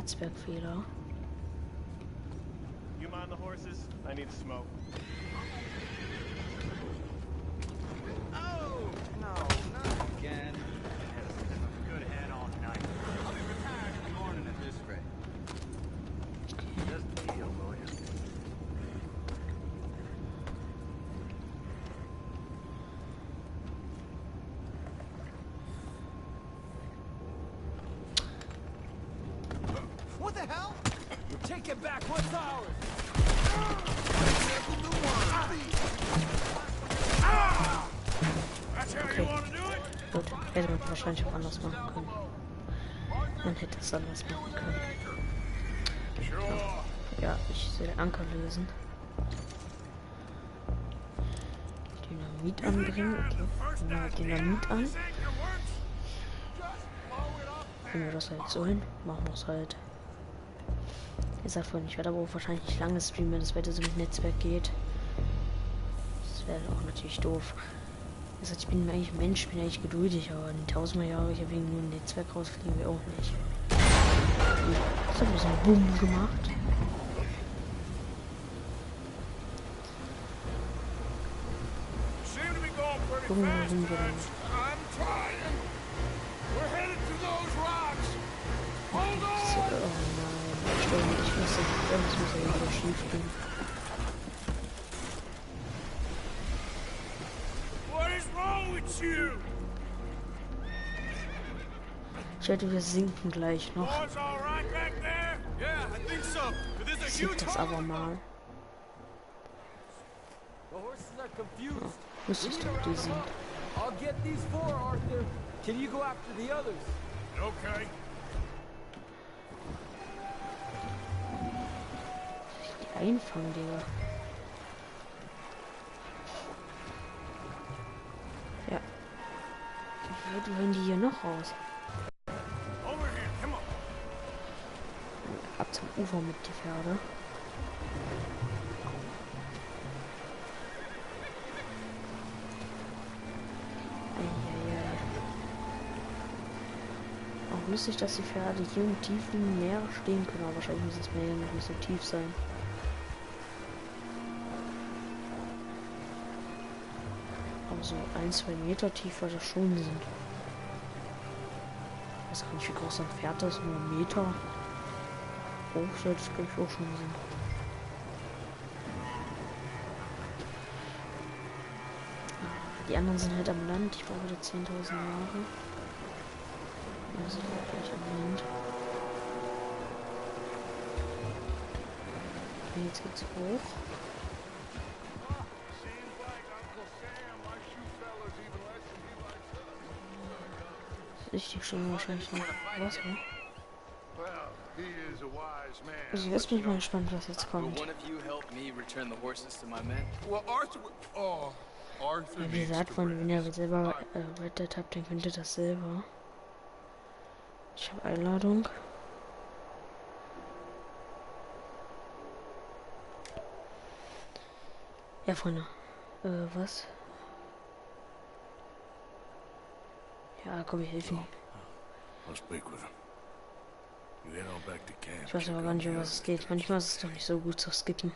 Netzwerkfehler. You mind the horses? I need smoke. Oh, no, not again. Good head on tonight. I'll be retired in the morning at this rate. Just deal, will you? What the hell? Take it back. What's ours? Okay. Gut, hätte man wahrscheinlich auch anders machen können. Man hätte es anders machen können. Ja, ich soll den Anker lösen. Dynamit anbringen. Okay. Mal Dynamit an. Wenn wir das halt so hin, machen wir es halt. Ich sag vorhin, ich werde aber auch wahrscheinlich nicht lange streamen, wenn das weiter so mit Netzwerk geht. Das wäre auch natürlich doof. Ich sag, ich bin eigentlich ein Mensch, bin eigentlich geduldig, aber in 1000 Jahre ich wegen nur ein Netzwerk rausfliegen wir auch nicht. Das hat ein bisschen Boom gemacht. Gucken wir mal, wohin wir denn. So, oh nein, ich muss ja wieder schief gehen. Ich wette, wir sinken gleich noch. Sieht das aber mal. Oh, wusste ich doch, die sind. Die einfangen, Digga. Ja. Wie wollen die hier noch raus? Ab zum Ufer mit die Pferde. Eieiei. Auch lustig, dass die Pferde hier im tiefen Meer stehen können, aber wahrscheinlich muss das Meer ja noch nicht so tief sein. Aber so 1-2 Meter tief war das schon sind. Ich weiß gar nicht, wie groß ein Pferd ist, nur 1 Meter. Hoch sollte es, glaube ich, auch schon sein. Die anderen sind halt am Land. Ich brauche wieder 10.000 Jahre. Ja, sind auch gleich am Land. Okay, jetzt geht's hoch. Richtig schon wahrscheinlich noch Wasser. Also jetzt bin ich mal gespannt, was jetzt kommt. Ja, wie gesagt, wenn ihr selber Red Dead habt, dann könnt ihr das selber. Ich habe Einladung. Ja, Freunde. Was? Ja, komm, ich helfe ihm. Ich weiß aber gar nicht, um was es geht. Manchmal ist es doch nicht so gut zu skippen.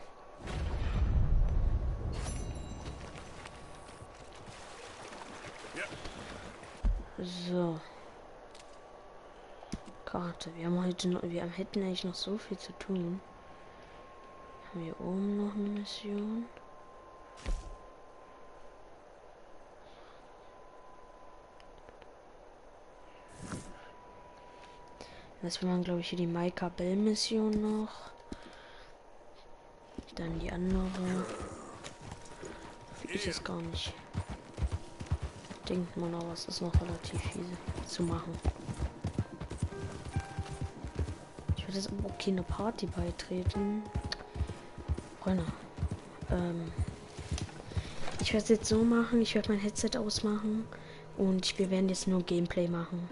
So. Karte. Wir haben heute noch, wir hätten eigentlich noch so viel zu tun. Haben wir hier oben noch eine Mission? Jetzt will man, glaube ich, hier die Maika Bell Mission noch. Dann die andere. Wie ich es gar nicht. Denkt man aber, es ist noch relativ viel zu machen. Ich werde jetzt aber auch keine Party beitreten. Freunde. Ich werde es jetzt so machen. Ich werde mein Headset ausmachen. Und wir werden jetzt nur Gameplay machen.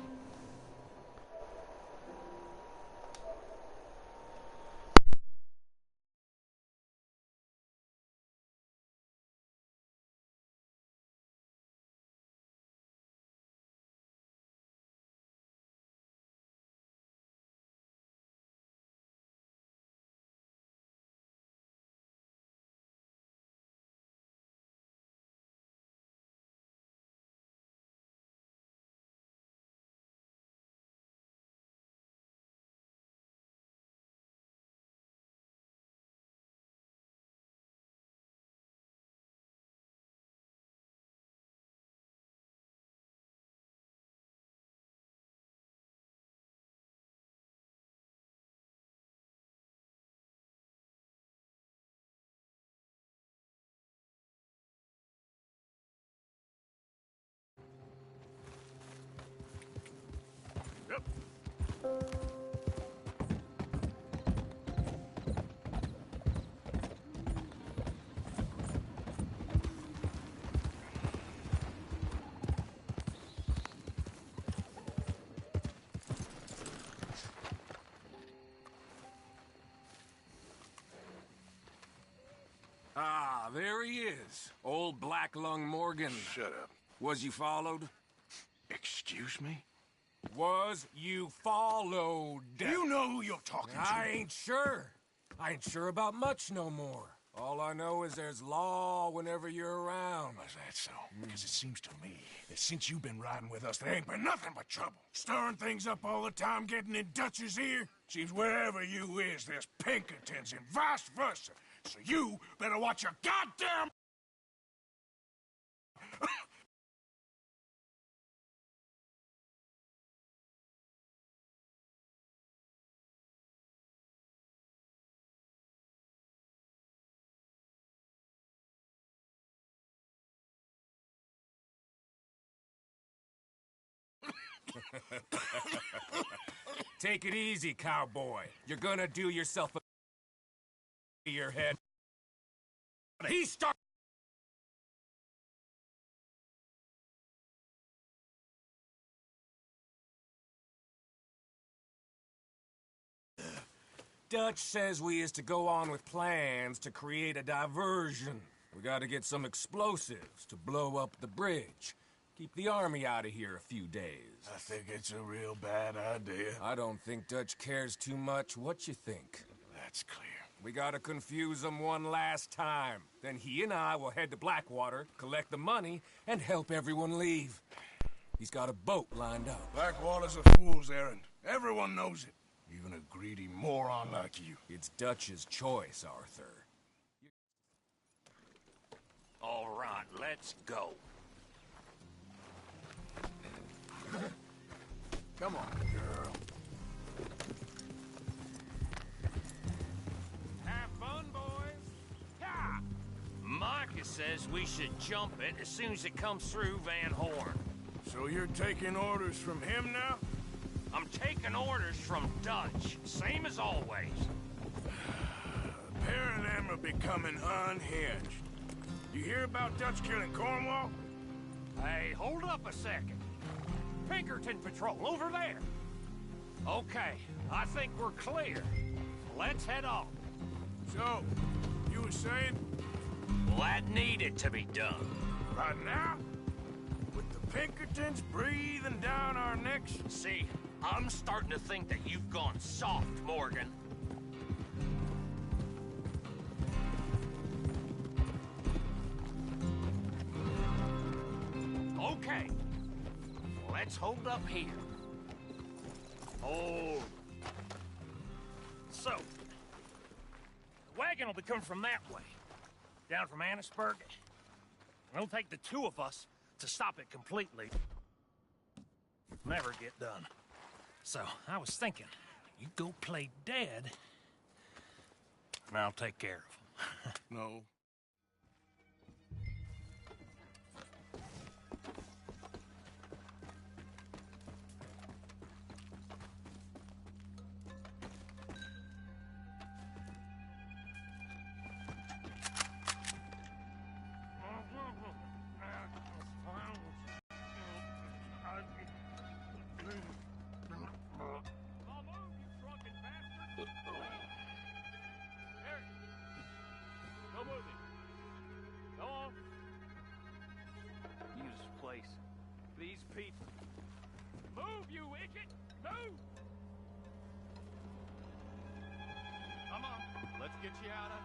Ah, there he is. Old Black Lung Morgan. Shut up. Was you followed? Excuse me? Was you followed? You know who you're talking to. I ain't sure. I ain't sure about much no more. All I know is there's law whenever you're around. Is that so? Because it seems to me that since you've been riding with us, there ain't been nothing but trouble. Stirring things up all the time, getting in Dutch's ear. Seems wherever you is, there's Pinkertons and vice versa. So you better watch your goddamn... Take it easy, cowboy. You're gonna do yourself a... your head. He start... Dutch says we is to go on with plans to create a diversion. We gotta get some explosives to blow up the bridge. Keep the army out of here a few days. I think it's a real bad idea. I don't think Dutch cares too much what you think. That's clear. We gotta confuse him one last time. Then he and I will head to Blackwater, collect the money, and help everyone leave. He's got a boat lined up. Blackwater's a fool's errand. Everyone knows it. Even a greedy moron like you. It's Dutch's choice, Arthur. All right, let's go. Come on, girl. Have fun, boys. Yeah. Micah says we should jump it as soon as it comes through Van Horn. So you're taking orders from him now? I'm taking orders from Dutch, same as always. A pair of them are becoming unhinged. You hear about Dutch killing Cornwall? Hey, hold up a second. Pinkerton Patrol, over there. Okay, I think we're clear. Let's head on. So, you were saying? Well, that needed to be done. Right now? With the Pinkertons breathing down our necks? See, I'm starting to think that you've gone soft, Morgan. Okay. Let's hold up here. Oh. So, the wagon will be coming from that way. Down from Annisburg. It'll take the two of us to stop it completely. Never get done. So, I was thinking, you go play dead, and I'll take care of him. No. These people. Move, you idiot! Move! Come on, let's get you out of...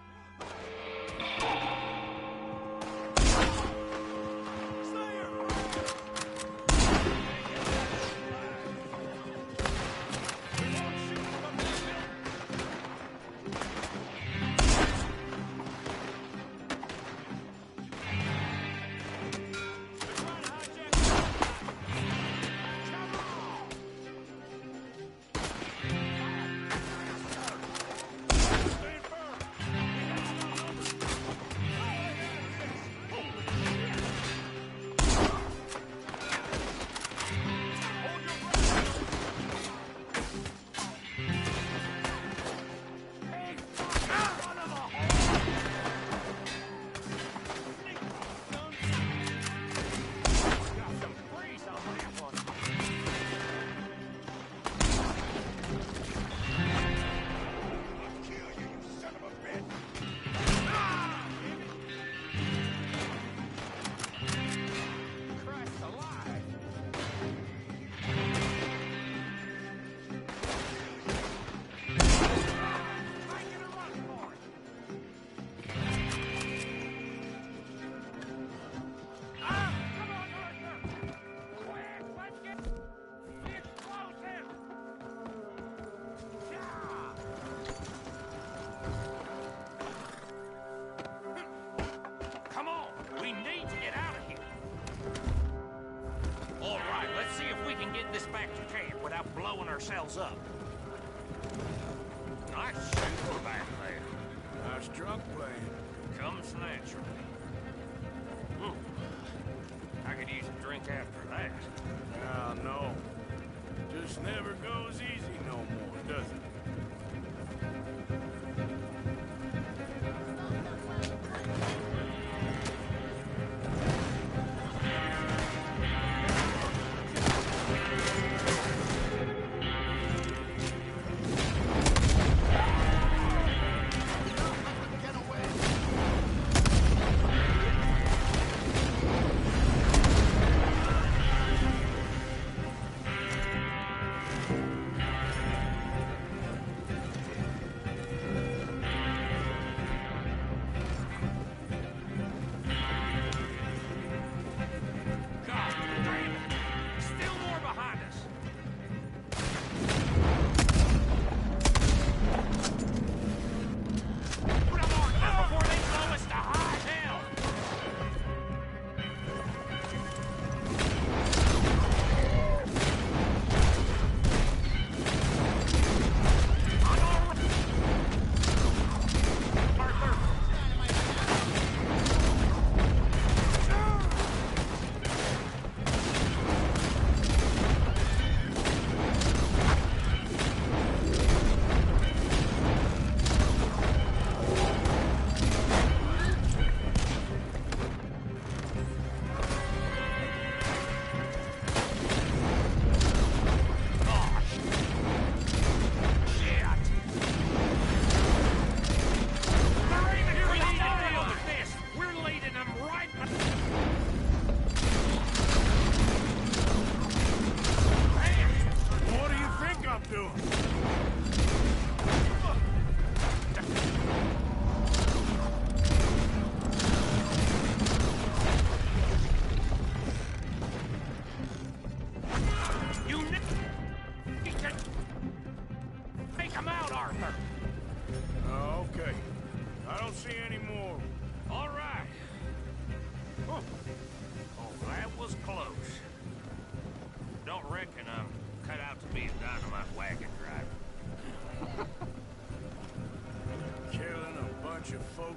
ourselves up. Nice shooting back there. Nice drunk playing. Comes naturally. I could use a drink after that. Ah, no. Just never goes easy no more, does it?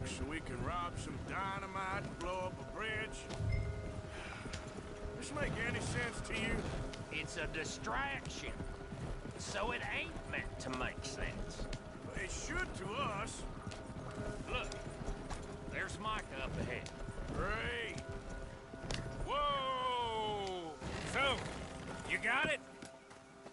So we can rob some dynamite and blow up a bridge? This make any sense to you? It's a distraction. So it ain't meant to make sense. It should to us. Look, there's Micah up ahead. Great. Whoa! So, you got it?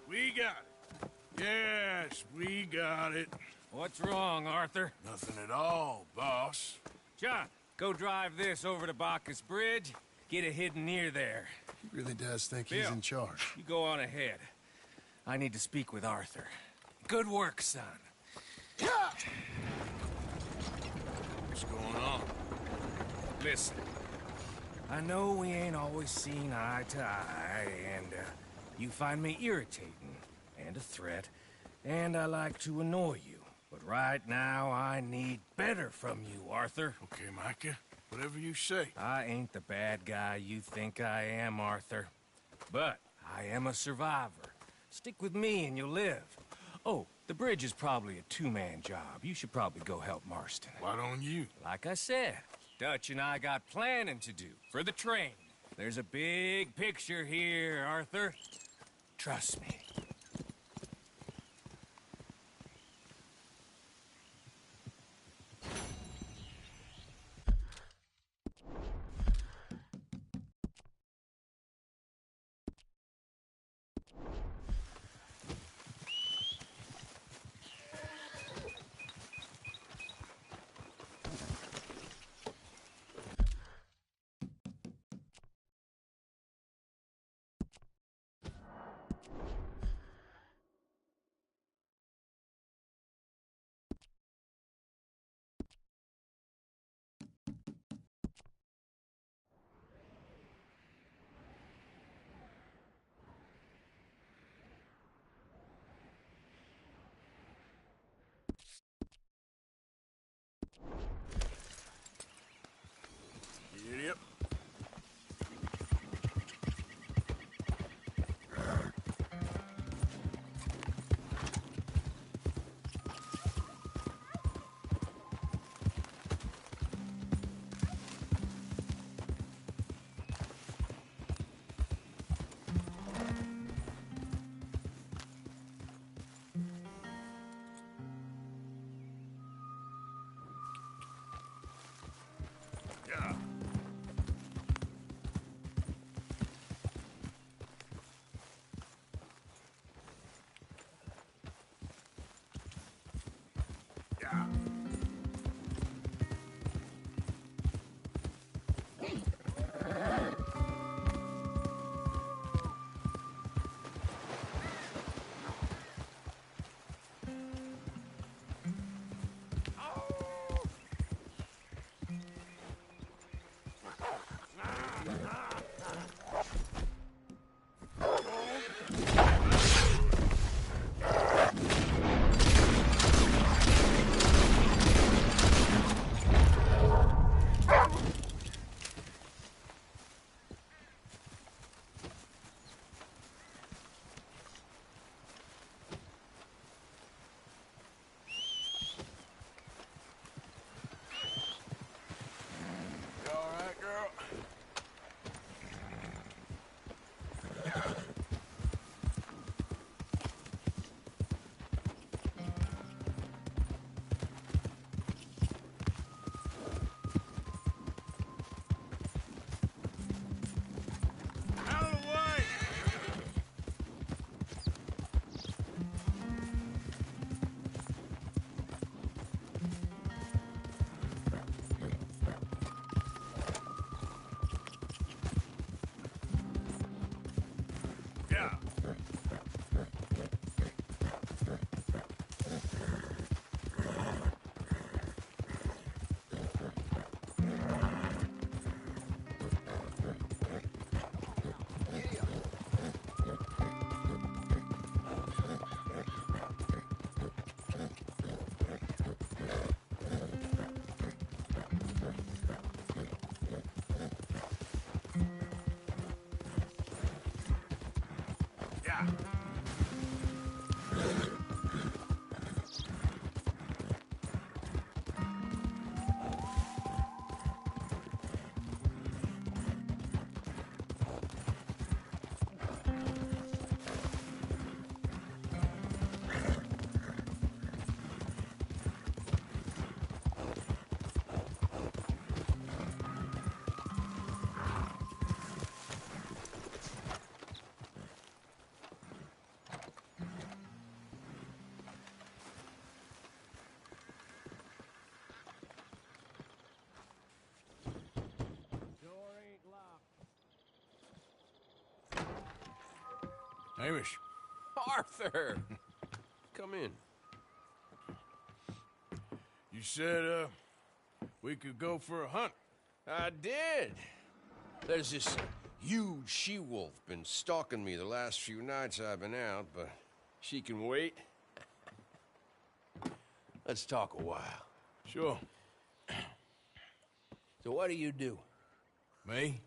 We got it. Yes, we got it. What's wrong, Arthur? Nothing at all, boss. John, go drive this over to Bacchus Bridge. Get it hidden near there. He really does think he's Bill, in charge. You go on ahead. I need to speak with Arthur. Good work, son. What's going on? Listen, I know we ain't always seen eye to eye, and you find me irritating and a threat, and I like to annoy you. But right now, I need better from you, Arthur. Okay, Micah. Whatever you say. I ain't the bad guy you think I am, Arthur. But I am a survivor. Stick with me and you'll live. Oh, the bridge is probably a two-man job. You should probably go help Marston. Why don't you? Like I said, Dutch and I got planning to do for the train. There's a big picture here, Arthur. Trust me. Yep. Hamish. Arthur! Come in. You said, we could go for a hunt. I did. There's this huge she-wolf been stalking me the last few nights I've been out, but she can wait. Let's talk a while. Sure. So what do you do? Me?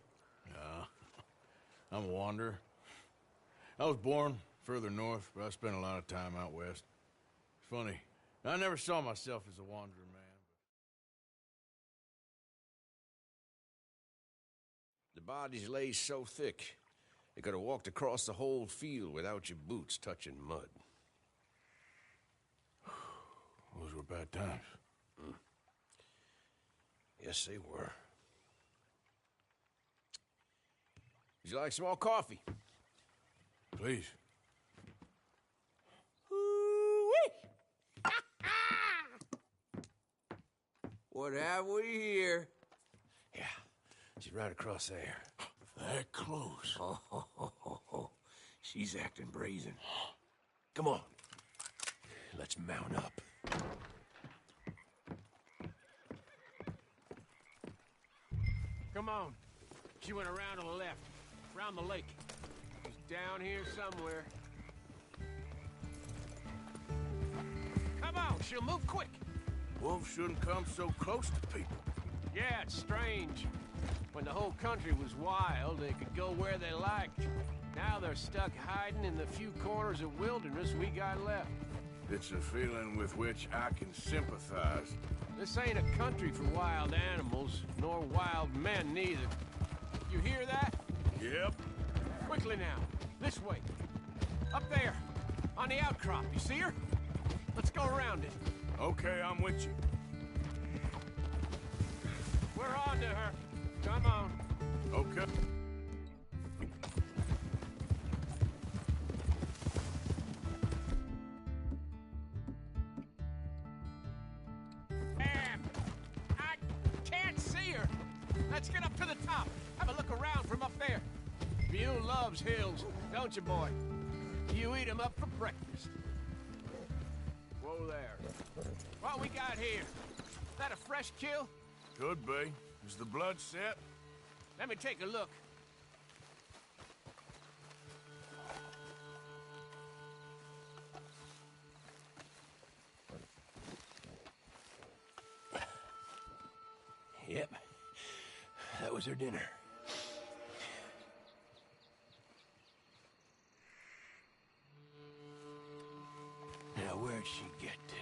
I'm a wanderer. I was born further north, but I spent a lot of time out west. It's funny. I never saw myself as a wanderer, man. The bodies lay so thick, you could have walked across the whole field without your boots touching mud. Those were bad times. Yes, they were. Would you like some more coffee? Please. What have we here? Yeah, she's right across there. That close. Oh, she's acting brazen. Come on, let's mount up. Come on. She went around to the left, around the lake. She's down here somewhere. Come on, she'll move quick. Wolves shouldn't come so close to people. Yeah, it's strange. When the whole country was wild, they could go where they liked. Now they're stuck hiding in the few corners of wilderness we got left. It's a feeling with which I can sympathize. This ain't a country for wild animals, nor wild men neither. You hear that? Yep. Quickly now. This way. Up there. On the outcrop. You see her? Let's go around it. Okay, I'm with you. We're on to her. Come on. Okay. I can't see her. Let's get up to the top. Have a look around from up there. You loves hills, don't you, boy? You eat 'em up for breakfast. Whoa there. What we got here? That a fresh kill? Could be. Is the blood set? Let me take a look. Yep, that was her dinner. Now, where'd she get to?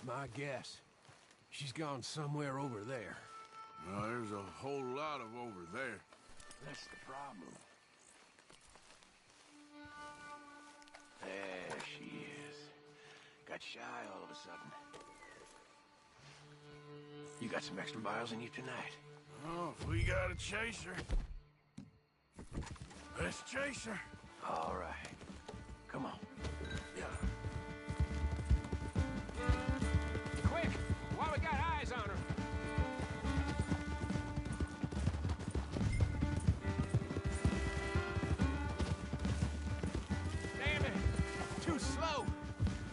My guess. She's gone somewhere over there. No, there's a whole lot of over there. That's the problem. There she is. Got shy all of a sudden. You got some extra miles in you tonight. Oh, if we gotta chase her. Let's chase her. All right. Come on. Yeah. Quick! While we got eyes on her. Damn it! Too slow.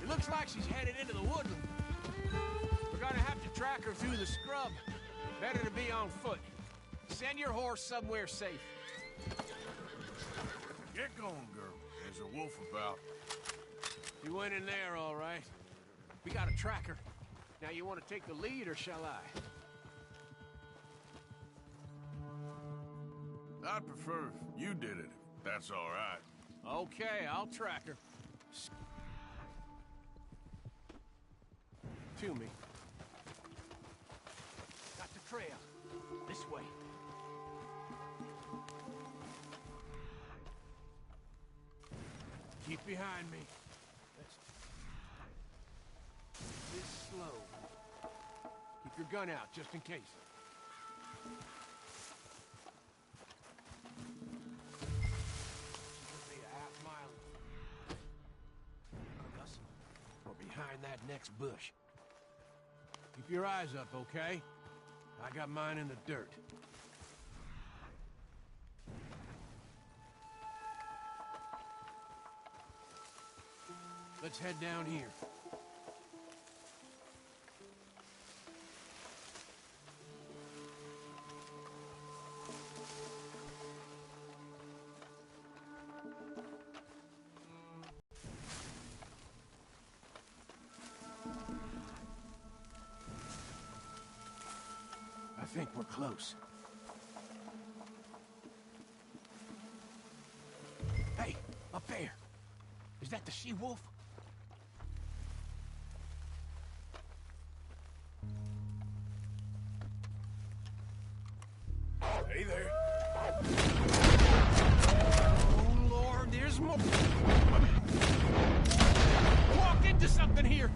It looks like she's headed into the woodland. We're gonna have to track her through the scrub. Better to be on foot. Send your horse somewhere safe. Get going, girl. There's a wolf about. You went in there, all right. We got a tracker. Now, you want to take the lead, or shall I? I'd prefer if you did it, if that's all right. Okay, I'll track her. To me. Got the trail. This way. Keep behind me. your gun out, just in case. Should be a half mile. Us, or behind that next bush. Keep your eyes up, okay? I got mine in the dirt. Let's head down here. I think we're close. Hey, up there. Is that the she-wolf? Hey there. Oh, Lord, there's more. Walk into something here.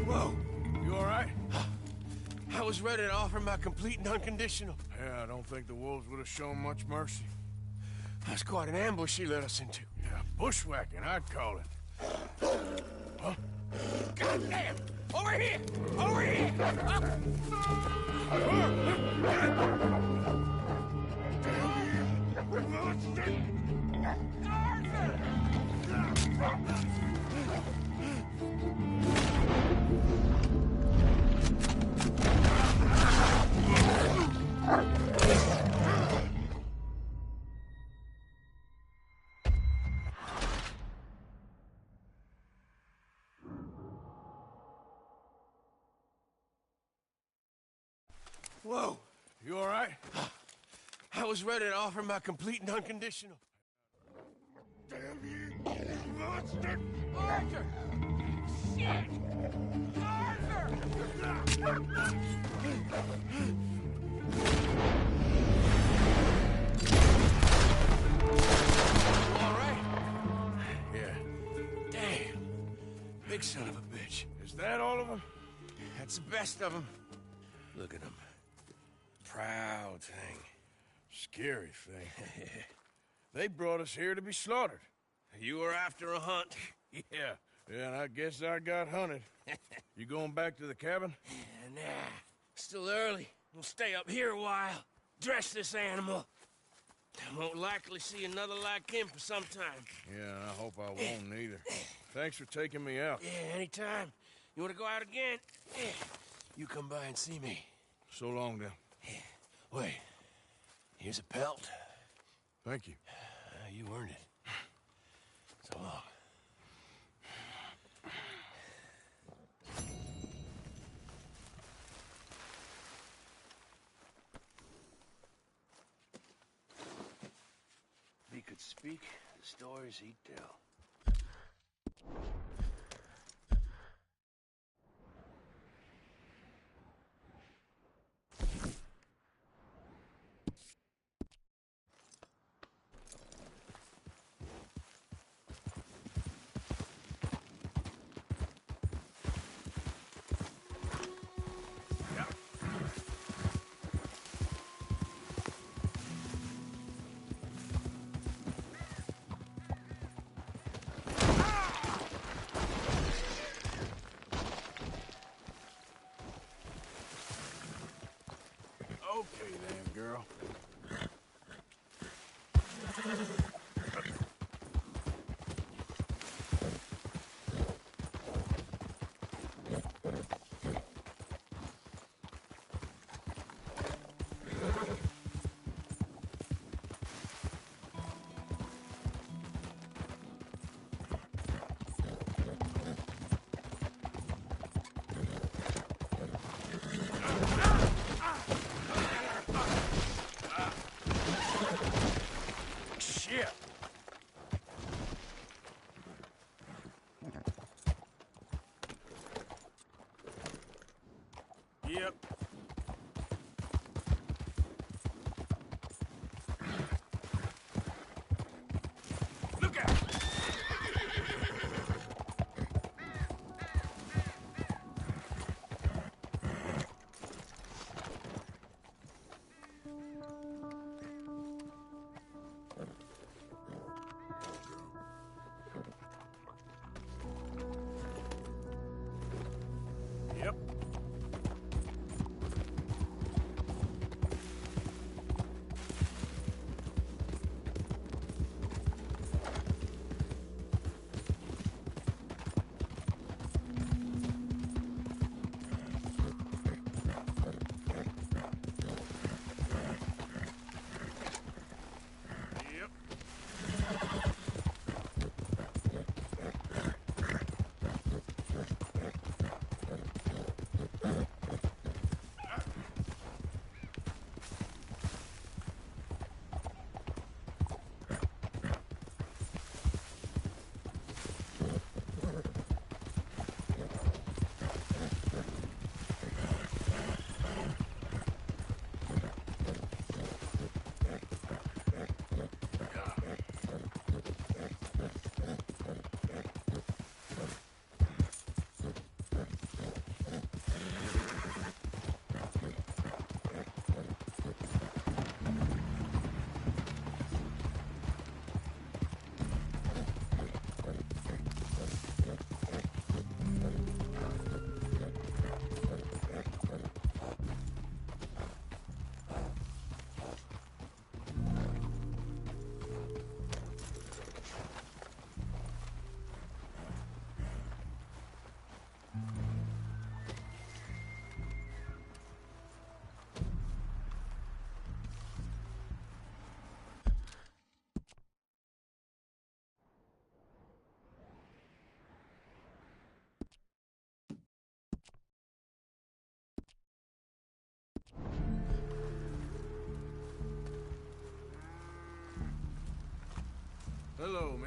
Whoa, you all right? I was ready to offer my complete and unconditional. Yeah, I don't think the wolves would have shown much mercy. That's quite an ambush she led us into. Yeah, bushwhacking, I'd call it. Huh? Goddamn! Over here! Over here! Whoa, you all right? I was ready to offer my complete and unconditional. Damn you, monster! Arthur! Shit! Arthur! All right? Yeah. Damn. Big son of a bitch. Is that all of them? That's the best of them. Look at him. Proud thing. Scary thing. They brought us here to be slaughtered. You were after a hunt. Yeah, and I guess I got hunted. You going back to the cabin? Nah, still early. We'll stay up here a while. Dress this animal. I won't likely see another like him for some time. Yeah, and I hope I won't neither. Thanks for taking me out. Yeah, anytime. You want to go out again? Yeah. You come by and see me. So long, then. Wait. Here's a pelt. Thank you. You earned it. So long. If he could speak, the stories he'd tell.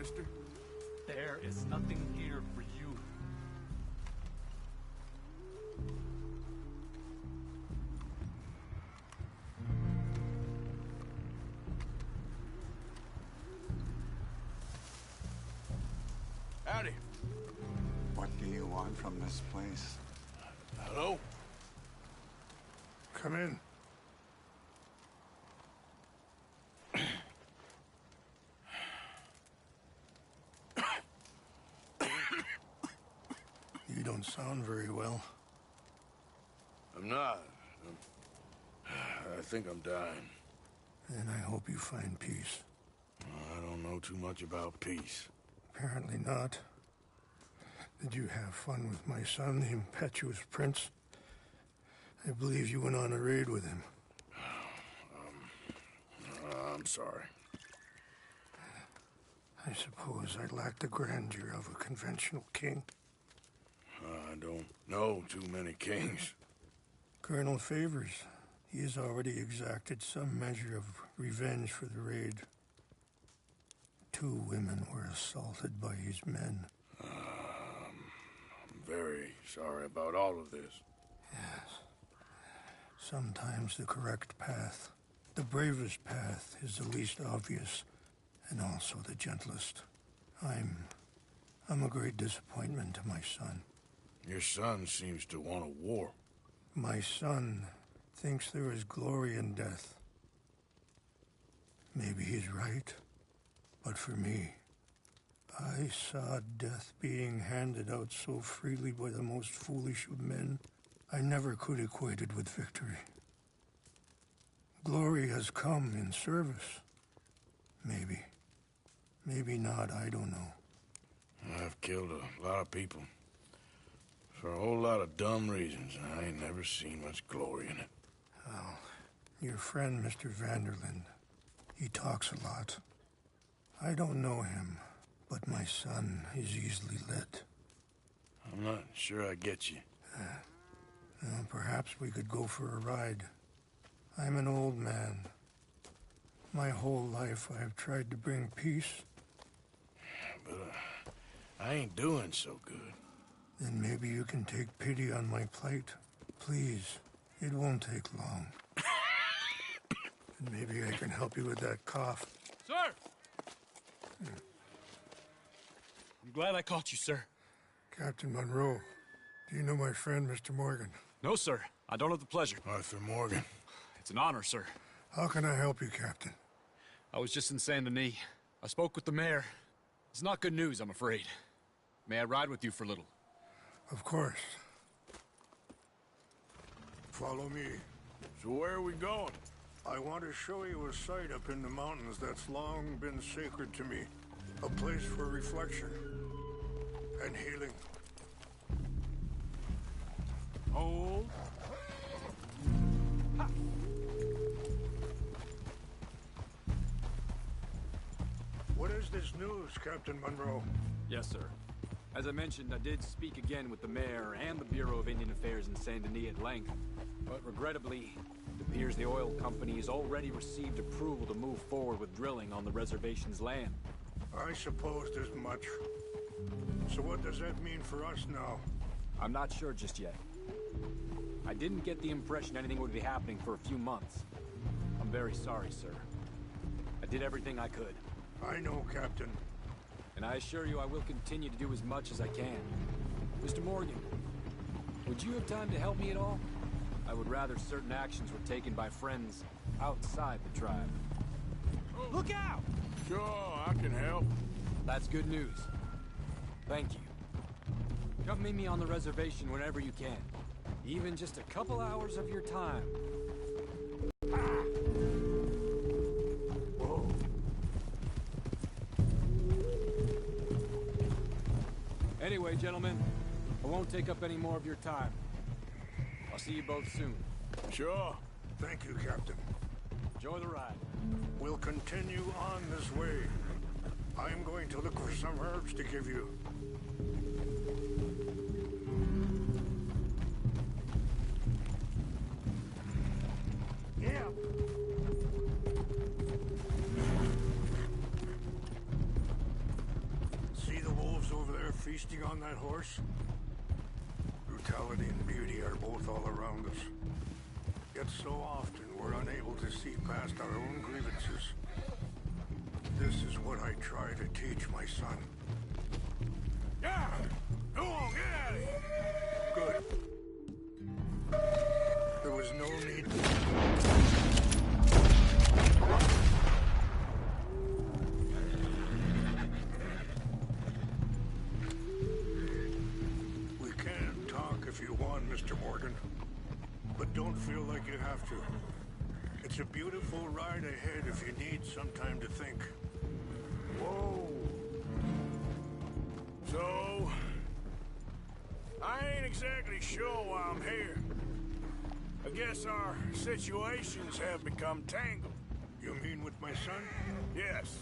mister? There is nothing here for you. Howdy. What do you want from this place? Hello? Come in. You don't sound very well. I'm not. I think I'm dying. And I hope you find peace. I don't know too much about peace. Apparently not. Did you have fun with my son, the impetuous prince? I believe you went on a raid with him. I'm sorry. I suppose I lack the grandeur of a conventional king. I don't know too many kings. Colonel Favors, he has already exacted some measure of revenge for the raid. 2 women were assaulted by his men. I'm very sorry about all of this. Yes. Sometimes the correct path, the bravest path, is the least obvious, and also the gentlest. I'm a great disappointment to my son. Your son seems to want a war. My son thinks there is glory in death. Maybe he's right, but for me, I saw death being handed out so freely by the most foolish of men, I never could equate it with victory. Glory has come in service. Maybe. Maybe not, I don't know. I've killed a lot of people. For a whole lot of dumb reasons, and I ain't never seen much glory in it. Well, your friend, Mr. Vanderlyn, he talks a lot. I don't know him, but my son is easily led. I'm not sure I get you. Well, perhaps we could go for a ride. I'm an old man. My whole life I've tried to bring peace. But I ain't doing so good. Then maybe you can take pity on my plight. Please, it won't take long. And maybe I can help you with that cough. Sir! I'm glad I caught you, sir. Captain Monroe, do you know my friend, Mr. Morgan? No, sir. I don't have the pleasure. Arthur Morgan. It's an honor, sir. How can I help you, Captain? I was just in Saint Denis. I spoke with the mayor. It's not good news, I'm afraid. May I ride with you for a little? Of course. Follow me. So where are we going? I want to show you a site up in the mountains that's long been sacred to me. A place for reflection and healing. Hold. Ha! What is this news, Captain Monroe? Yes, sir. As I mentioned, I did speak again with the mayor and the Bureau of Indian Affairs in Saint Denis at length. But regrettably, it appears the oil company has already received approval to move forward with drilling on the reservation's land. I supposed as much. So what does that mean for us now? I'm not sure just yet. I didn't get the impression anything would be happening for a few months. I'm very sorry, sir. I did everything I could. I know, Captain. And I assure you I will continue to do as much as I can. Mr. Morgan, would you have time to help me at all? I would rather certain actions were taken by friends outside the tribe. Look out! Sure, I can help. That's good news. Thank you. Come meet me on the reservation whenever you can. Even just a couple hours of your time. Whoa. Anyway, gentlemen, I won't take up any more of your time. I'll see you both soon. Sure. Thank you, Captain. Enjoy the ride. We'll continue on this way. I'm going to look for some herbs to give you. Yeah. wolves over there feasting on that horse? Brutality and beauty are both all around us. Yet so often we're unable to see past our own grievances. This is what I try to teach my son. Yeah! Go on, get out of here! Good. There was no need. We can talk if you want, Mr. Morgan. But don't feel like you have to. It's a beautiful ride ahead if you need some time to think. Whoa. So, I ain't exactly sure why I'm here. I guess our situations have become tangled. You mean with my son? Yes.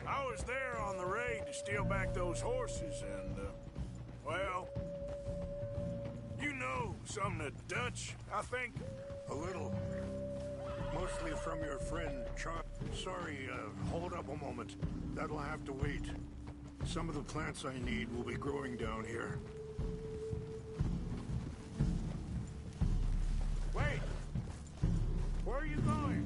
I was there on the raid to steal back those horses and, well, you know some of the Dutch, I think. A little. Mostly from your friend, Charles. Sorry, hold up a moment. That'll have to wait. Some of the plants I need will be growing down here. Wait! Where are you going?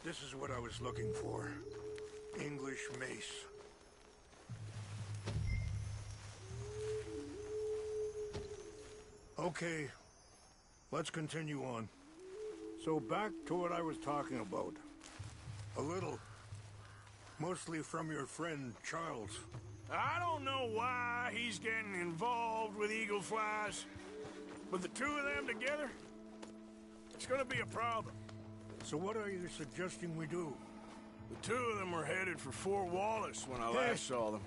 This is what I was looking for. English mace. Okay, let's continue on. So back to what I was talking about. A little. Mostly from your friend, Charles. I don't know why he's getting involved with eagle flies, but the two of them together, it's gonna be a problem. So what are you suggesting we do? The two of them were headed for Fort Wallace when I last saw them.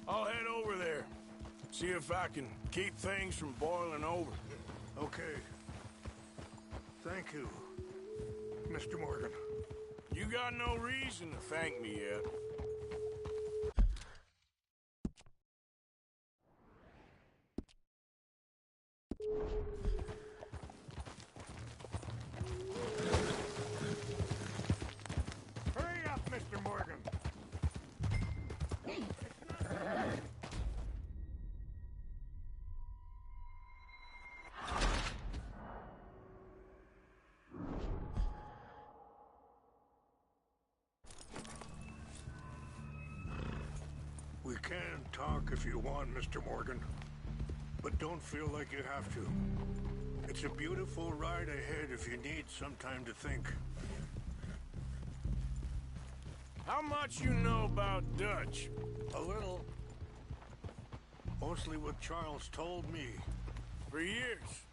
I'll head over there, see if I can keep things from boiling over. Okay. Thank you, Mr. Morgan. You got no reason to thank me yet. Hurry up, Mr. Morgan. We can talk if you want, Mr. Morgan. But don't feel like you have to. It's a beautiful ride ahead if you need some time to think. How much you know about Dutch? A little. Mostly what Charles told me. For years.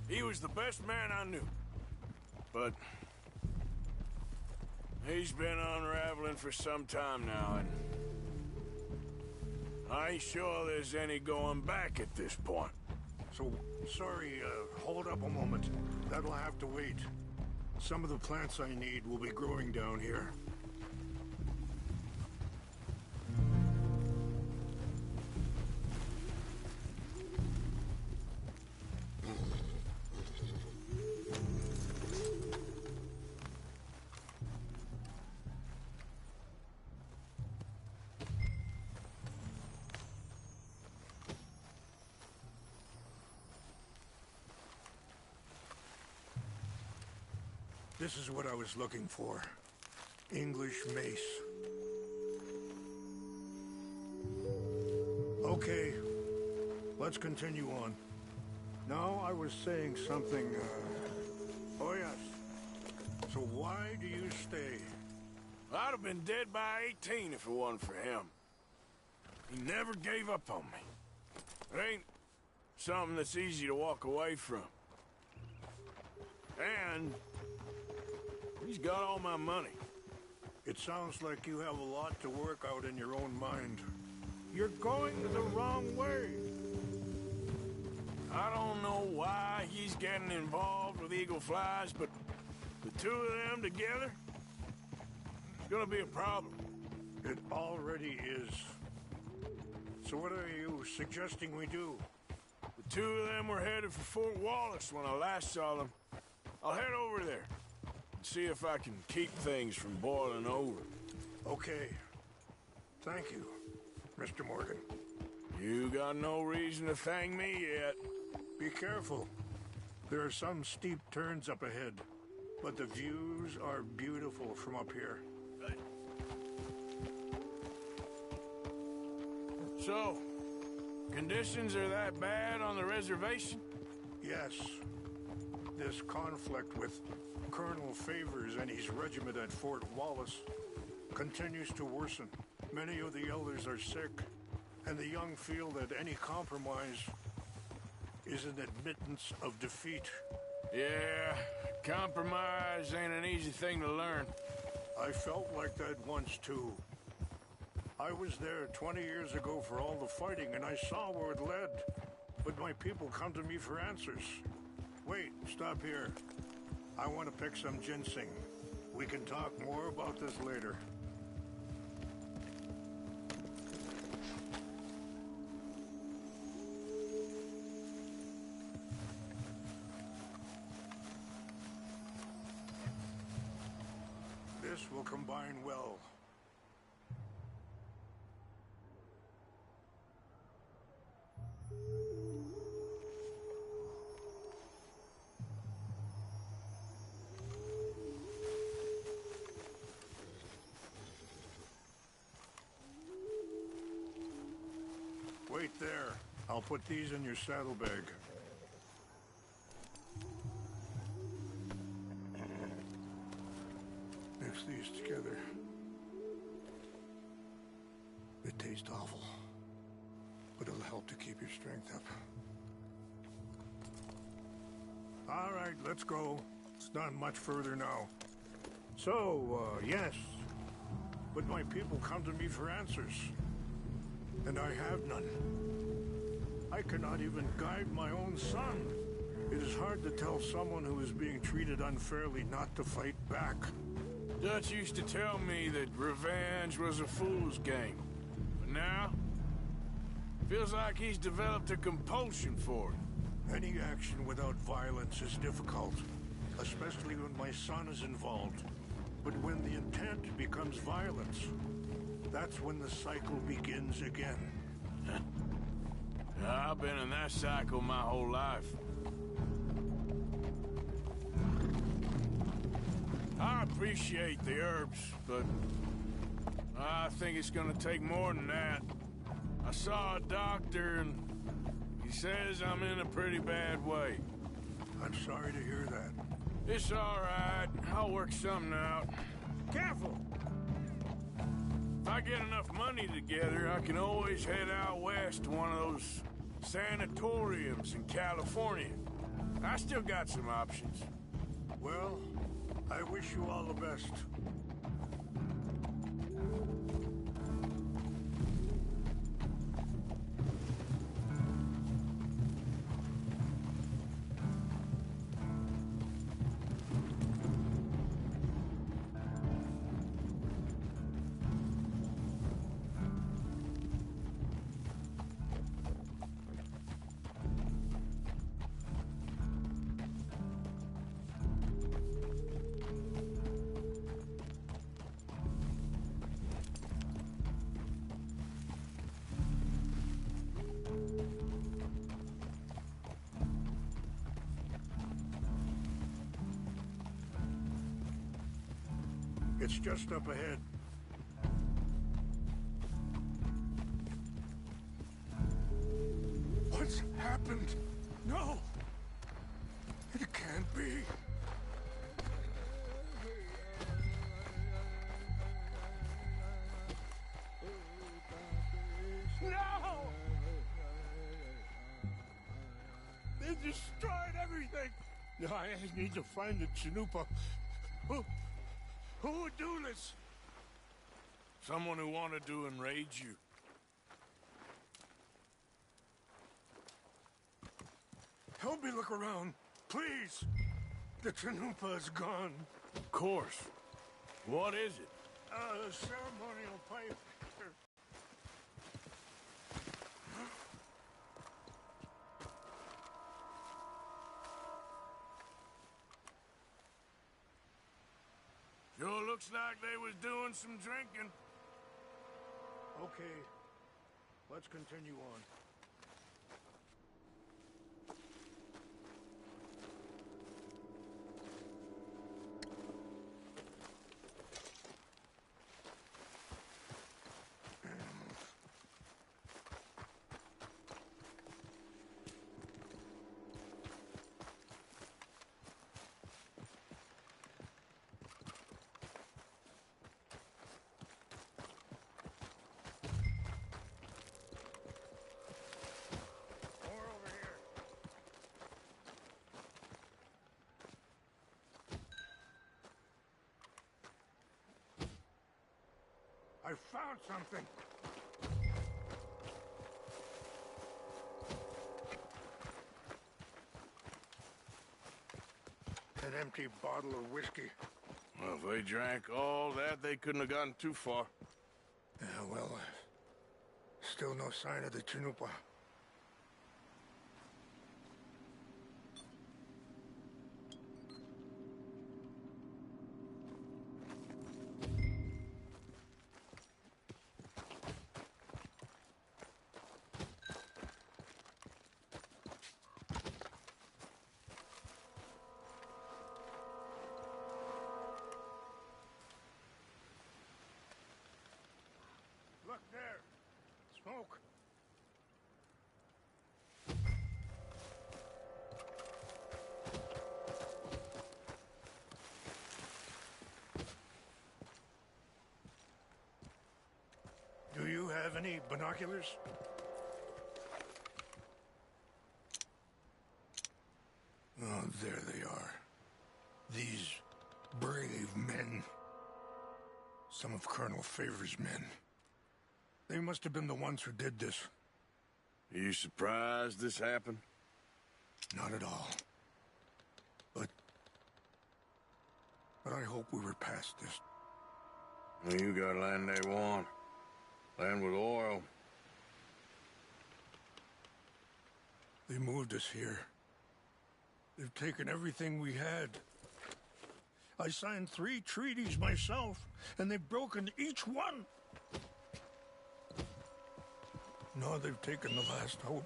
He was the best man I knew. But he's been unraveling for some time now, and I ain't sure there's any going back at this point. So, sorry, hold up a moment. That'll have to wait. Some of the plants I need will be growing down here. This is what I was looking for. English mace. Okay, let's continue on. Now I was saying something, Oh yes. So why do you stay? I'd have been dead by 18 if it wasn't for him. He never gave up on me. It ain't something that's easy to walk away from. And he's got all my money. It sounds like you have a lot to work out in your own mind. You're going the wrong way. I don't know why he's getting involved with eagle flies, but the two of them together, it's gonna be a problem. It already is. So what are you suggesting we do? The two of them were headed for Fort Wallace when I last saw them. I'll head over there and see if I can keep things from boiling over. Okay. Thank you, Mr. Morgan. You got no reason to thank me yet. Be careful. There are some steep turns up ahead, but the views are beautiful from up here. So, conditions are that bad on the reservation? Yes. This conflict with Colonel Favors and his regiment at Fort Wallace continues to worsen. Many of the elders are sick, and the young feel that any compromise is an admittance of defeat. Yeah, compromise ain't an easy thing to learn. I felt like that once, too. I was there 20 years ago for all the fighting, and I saw where it led. But my people come to me for answers. Wait, stop here. I want to pick some ginseng. We can talk more about this later. This will combine well. Wait there. I'll put these in your saddlebag. Mix these together. It tastes awful, but it'll help to keep your strength up. All right, let's go. It's not much further now. So, yes. But my people come to me for answers. And I have none. I cannot even guide my own son. It is hard to tell someone who is being treated unfairly not to fight back. Dutch used to tell me that revenge was a fool's game. But now, feels like he's developed a compulsion for it. Any action without violence is difficult, especially when my son is involved. But when the intent becomes violence, that's when the cycle begins again. I've been in that cycle my whole life. I appreciate the herbs, but I think it's gonna take more than that. I saw a doctor and he says I'm in a pretty bad way. I'm sorry to hear that. It's all right. I'll work something out. Careful! If I get enough money together, I can always head out west to one of those sanatoriums in California. I still got some options. Well, I wish you all the best. It's just up ahead. What's happened? No! It can't be. No! They destroyed everything! No, I need to find the Chanupa. Who would do this? Someone who wanted to enrage you. Help me look around, please. The Chanupa is gone. Of course. What is it? A ceremonial pipe. Looks like they was doing some drinking. Okay, let's continue on. I found something. An empty bottle of whiskey. Well, if they drank all that, they couldn't have gotten too far. Yeah, well, still no sign of the Chanupa. Look there. Smoke. Do you have any binoculars? Oh, there they are. These brave men. Some of Colonel Favor's men. They must have been the ones who did this. Are you surprised this happened? Not at all. But I hope we were past this. Well, you got land they want. Land with oil. They moved us here. They've taken everything we had. I signed 3 treaties myself, and they've broken each one. Now they've taken the last hope.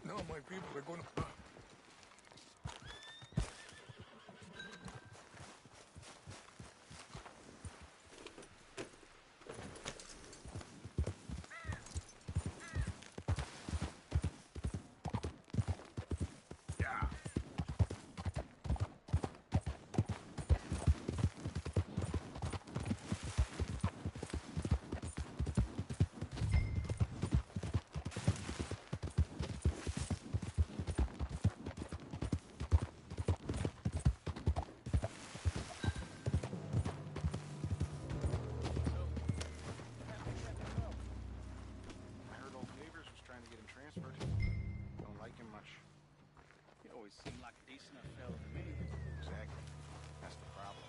Now my people are going to... Seemed like a decent enough fellow to me. Exactly. That's the problem.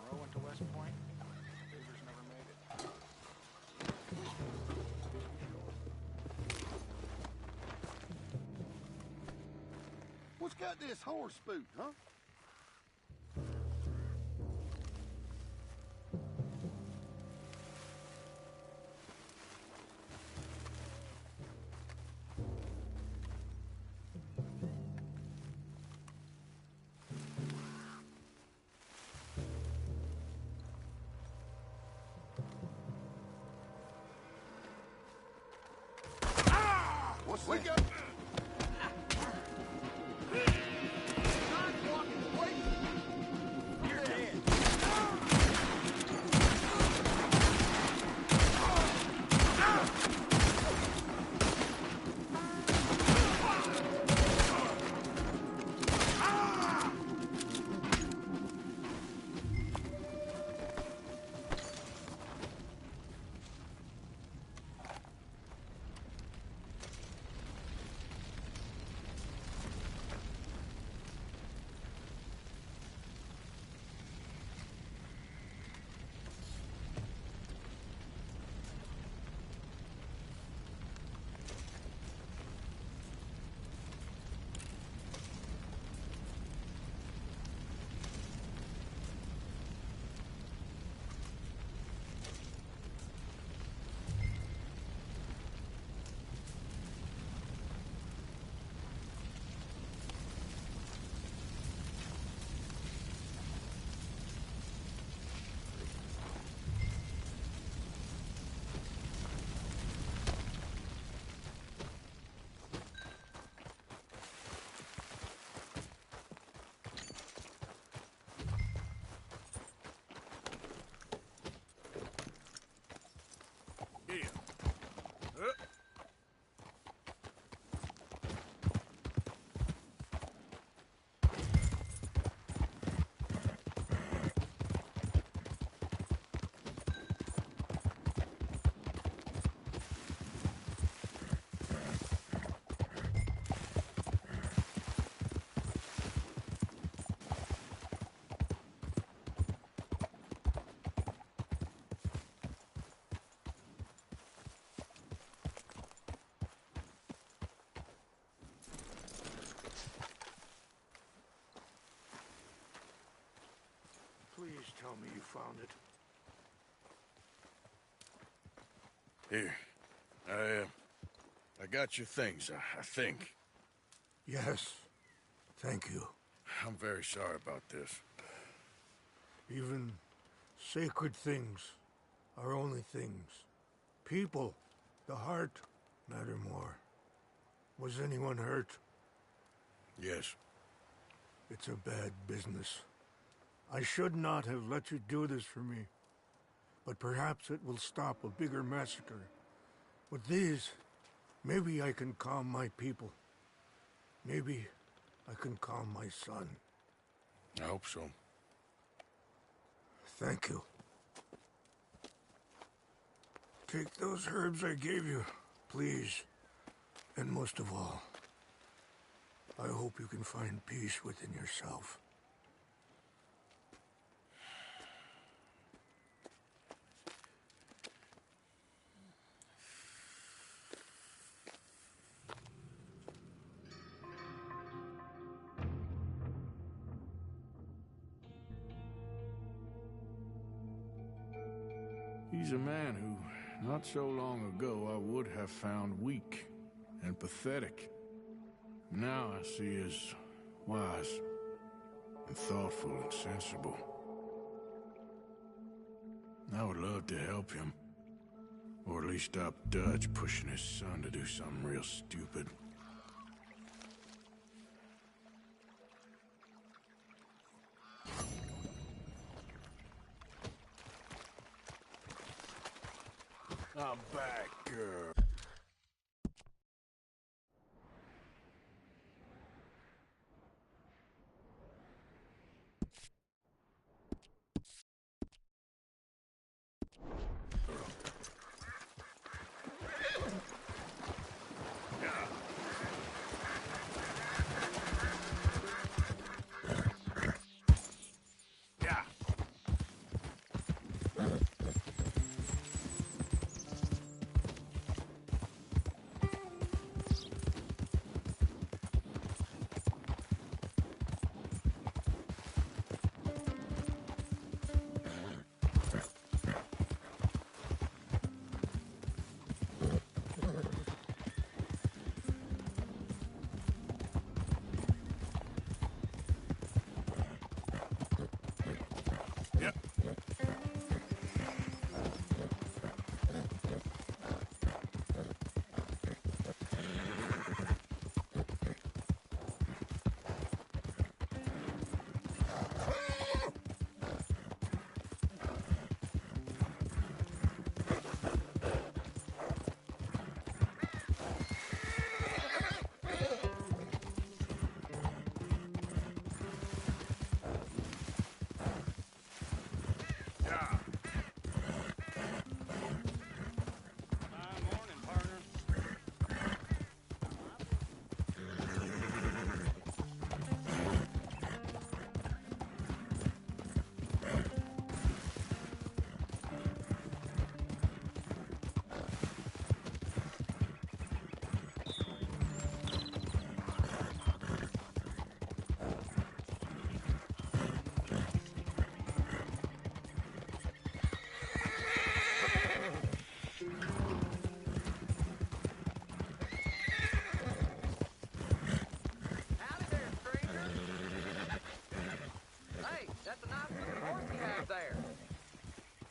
Monroe went to West Point. Favors never made it. What's got this horse spook, huh? We got... You're dead. found it. Here. I got your things, I think. Yes. Thank you. I'm very sorry about this. Even sacred things are only things. People, the heart, matter more. Was anyone hurt? Yes. It's a bad business. I should not have let you do this for me. But perhaps it will stop a bigger massacre. With these, maybe I can calm my people. Maybe I can calm my son. I hope so. Thank you. Take those herbs I gave you, please. And most of all, I hope you can find peace within yourself. He's a man who, not so long ago, I would have found weak and pathetic. Now I see as wise and thoughtful and sensible. I would love to help him, or at least stop Dutch pushing his son to do something real stupid. I'm back, girl.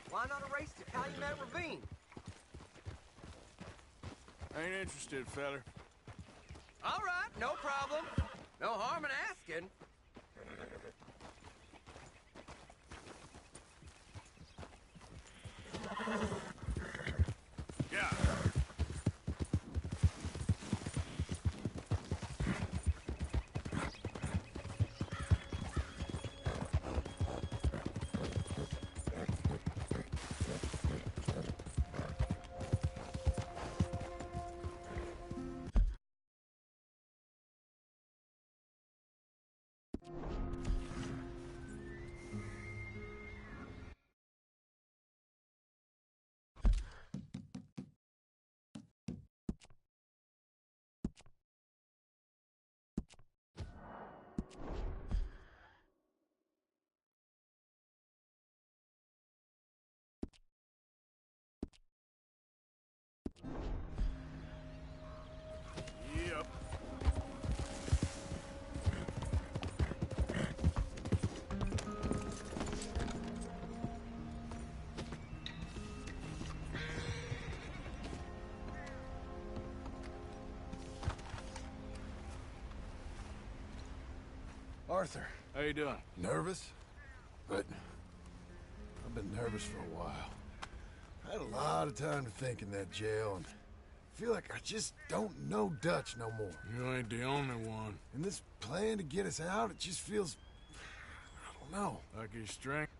Why not a race to Calumet Ravine? Ain't interested, feller. All right, no problem. No harm in asking. Arthur. How you doing? Nervous? But I've been nervous for a while. I had a lot of time to think in that jail, and I feel like I just don't know Dutch no more. You ain't the only one. And this plan to get us out, it just feels... I don't know. Like his strength?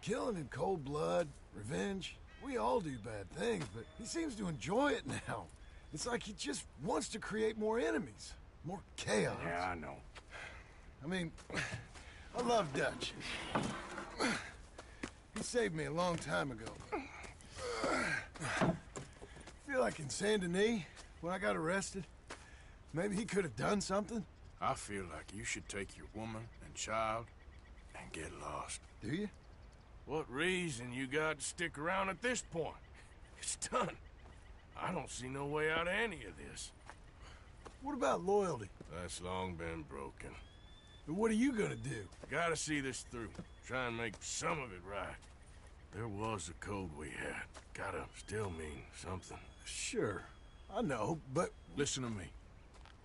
Killing in cold blood, revenge, we all do bad things, but he seems to enjoy it now. It's like he just wants to create more enemies, more chaos. Yeah, I know. I mean, I love Dutch. He saved me a long time ago. I feel like in Saint Denis, when I got arrested, maybe he could have done something. I feel like you should take your woman and child and get lost. Do you? What reason you got to stick around at this point? It's done. I don't see no way out of any of this. What about loyalty? That's long been broken. And what are you gonna do? Gotta see this through. Try and make some of it right. There was a code we had. Gotta still mean something. Sure, I know, but... Listen to me.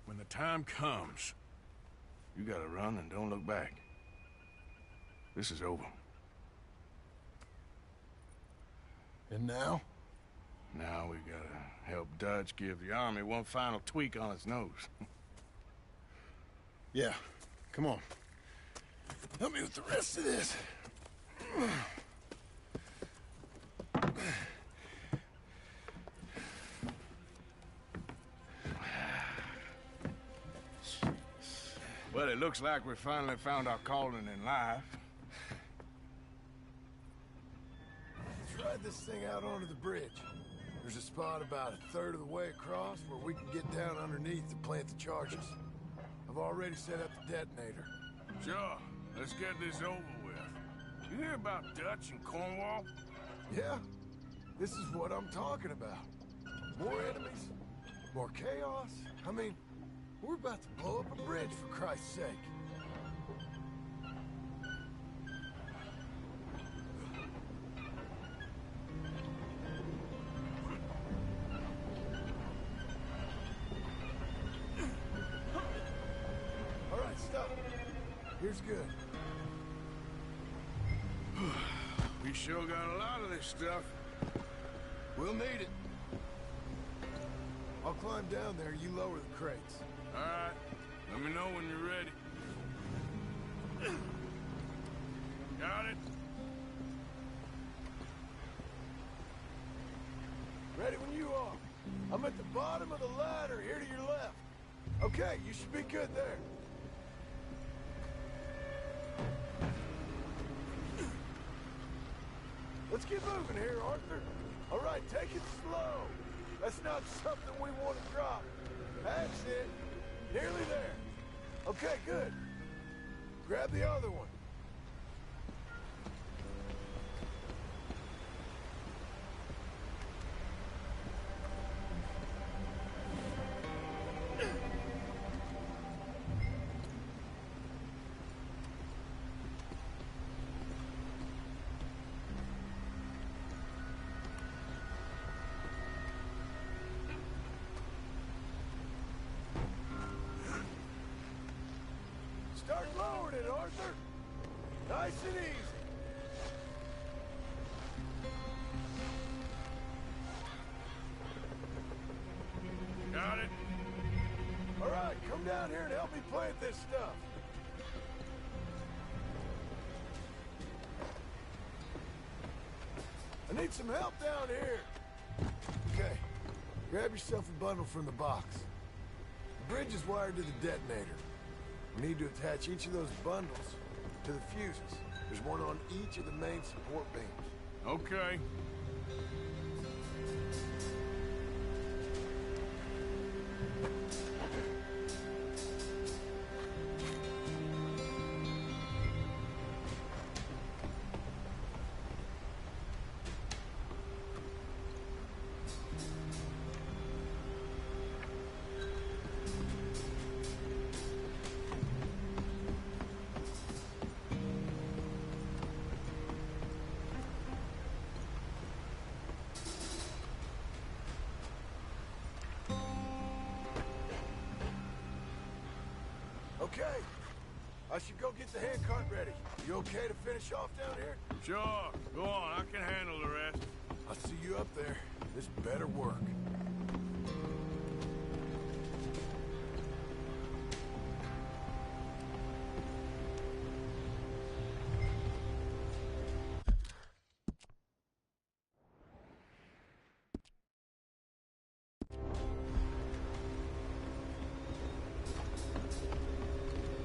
When the time comes, you gotta run and don't look back. This is over. And now? Now we gotta help Dutch give the army one final tweak on its nose. Yeah, come on. Help me with the rest of this. Well, it looks like we finally found our calling in life. Let's ride this thing out onto the bridge. There's a spot about a third of the way across where we can get down underneath to plant the charges. I've already set up the detonator. Sure. Let's get this over with. You hear about Dutch and Cornwall? Yeah, this is what I'm talking about. More enemies, more chaos. I mean, we're about to blow up a bridge, for Christ's sake. All right, stop. Here's good. We sure got a lot of this stuff. We'll need it. I'll climb down there, you lower the crates. All right. Let me know when you're ready. Got it? Ready when you are. I'm at the bottom of the ladder, here to your left. Okay, you should be good there. Let's get moving here, Arthur. All right, take it slow. That's not something we want to drop. That's it. Nearly there. Okay, good. Grab the other one. Start lowering it, Arthur. Nice and easy. Got it? All right, come down here and help me plant this stuff. I need some help down here. Okay, grab yourself a bundle from the box. The bridge is wired to the detonator. We need to attach each of those bundles to the fuses. There's one on each of the main support beams. Okay. Okay. I should go get the handcart ready. You okay to finish off down here? Sure. Go on. I can handle the rest. I'll see you up there. This better work.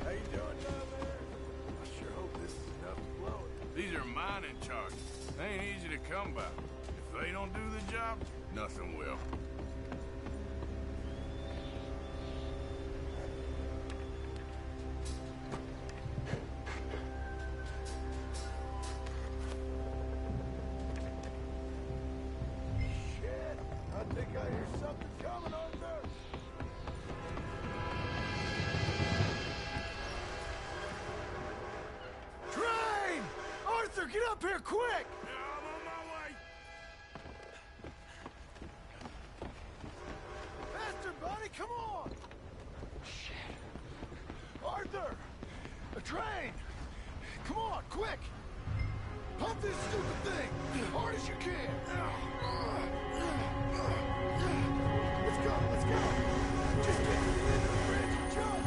How you doing down there? I sure hope this is enough to blow it. These are mining charges. They ain't easy to come by. If they don't do the job, nothing will. Shit! I think I hear something coming, Arthur! Train! Arthur, get up here quick! I'm on my way. Faster, buddy, come on! Shit. Arthur! A train! Come on, quick! Pump this stupid thing! Hard as you can! Let's go! Just get to the end of the bridge and jump!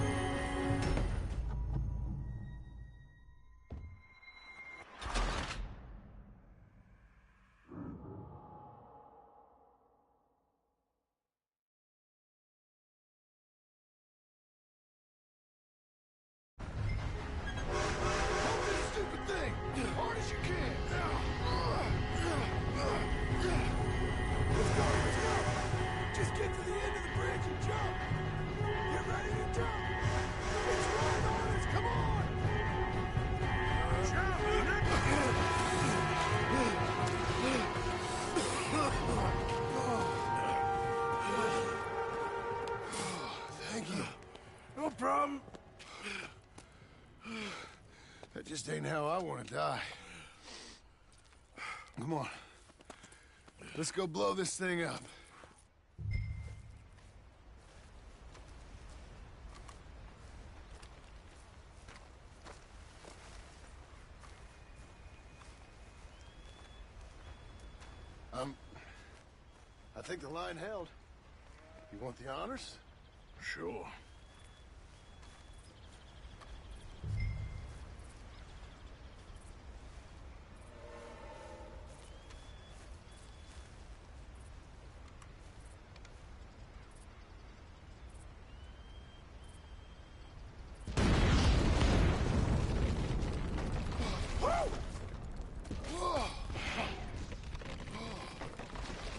Pump this stupid thing! Hard as you can! Let's go! Just get to the end of the bridge and jump! Get ready to jump! It's right on us! Come on! Thank you. No problem. That just ain't how I want to die. Come on. Let's go blow this thing up. I think the line held. You want the honors? Sure.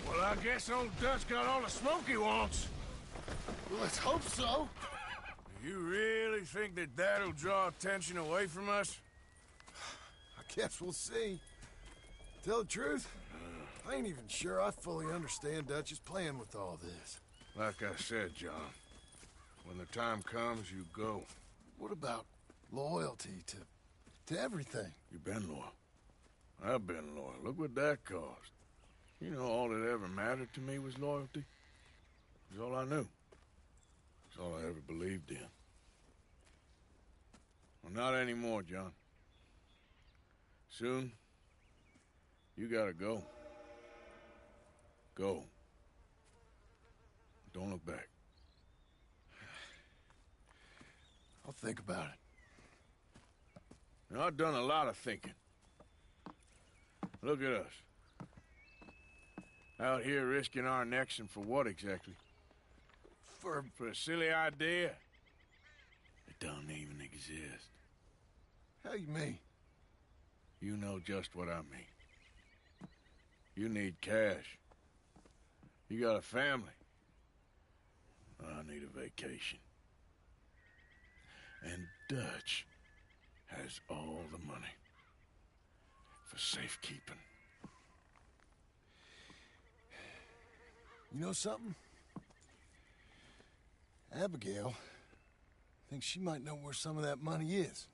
Well, I guess old Dutch got all the smoke he wants. Well, let's hope so. You really think that that'll draw attention away from us? I guess we'll see. Tell the truth, I ain't even sure I fully understand Dutch's plan with all this. Like I said, John, when the time comes, you go. What about loyalty to everything? You've been loyal. I've been loyal. Look what that cost. You know, all that ever mattered to me was loyalty. It was all I knew. It's all I ever believed in. Well, not anymore, John. Soon, you gotta go. Go. Don't look back. I'll think about it. Now, I've done a lot of thinking. Look at us. Out here risking our necks, and for what exactly? For a silly idea. It don't even exist. How you mean? You know just what I mean. You need cash. You got a family. I need a vacation. And Dutch has all the money for safekeeping. You know something? Abigail thinks she might know where some of that money is.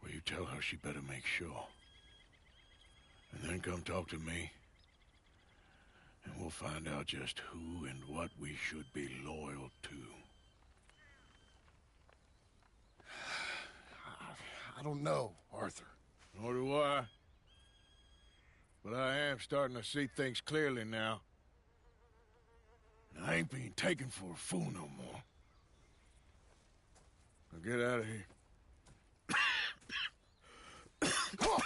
Well, you tell her she better make sure. And then come talk to me. And we'll find out just who and what we should be loyal to. I don't know, Arthur. Nor do I. But I am starting to see things clearly now. I ain't being taken for a fool no more. Now get out of here. Come on!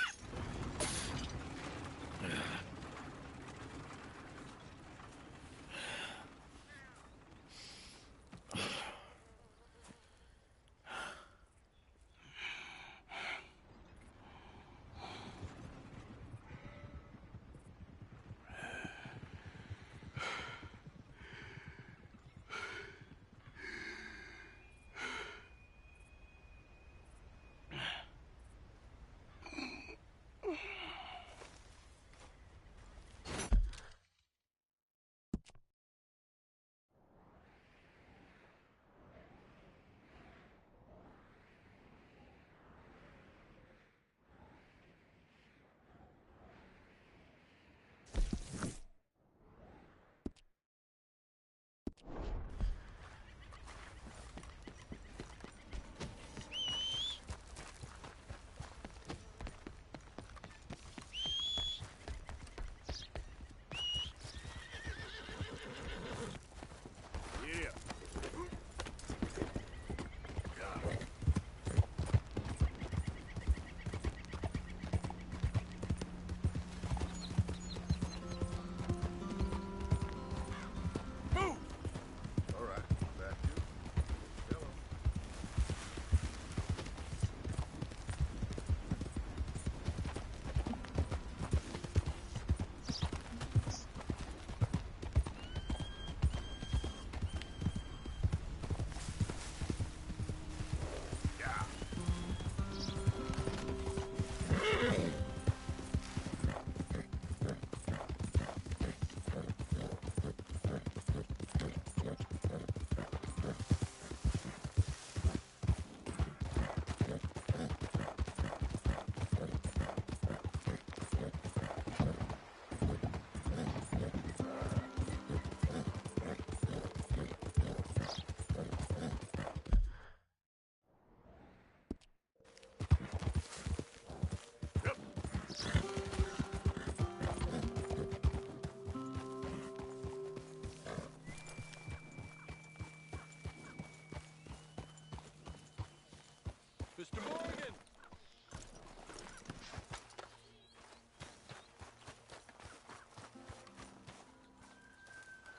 Mr. Morgan!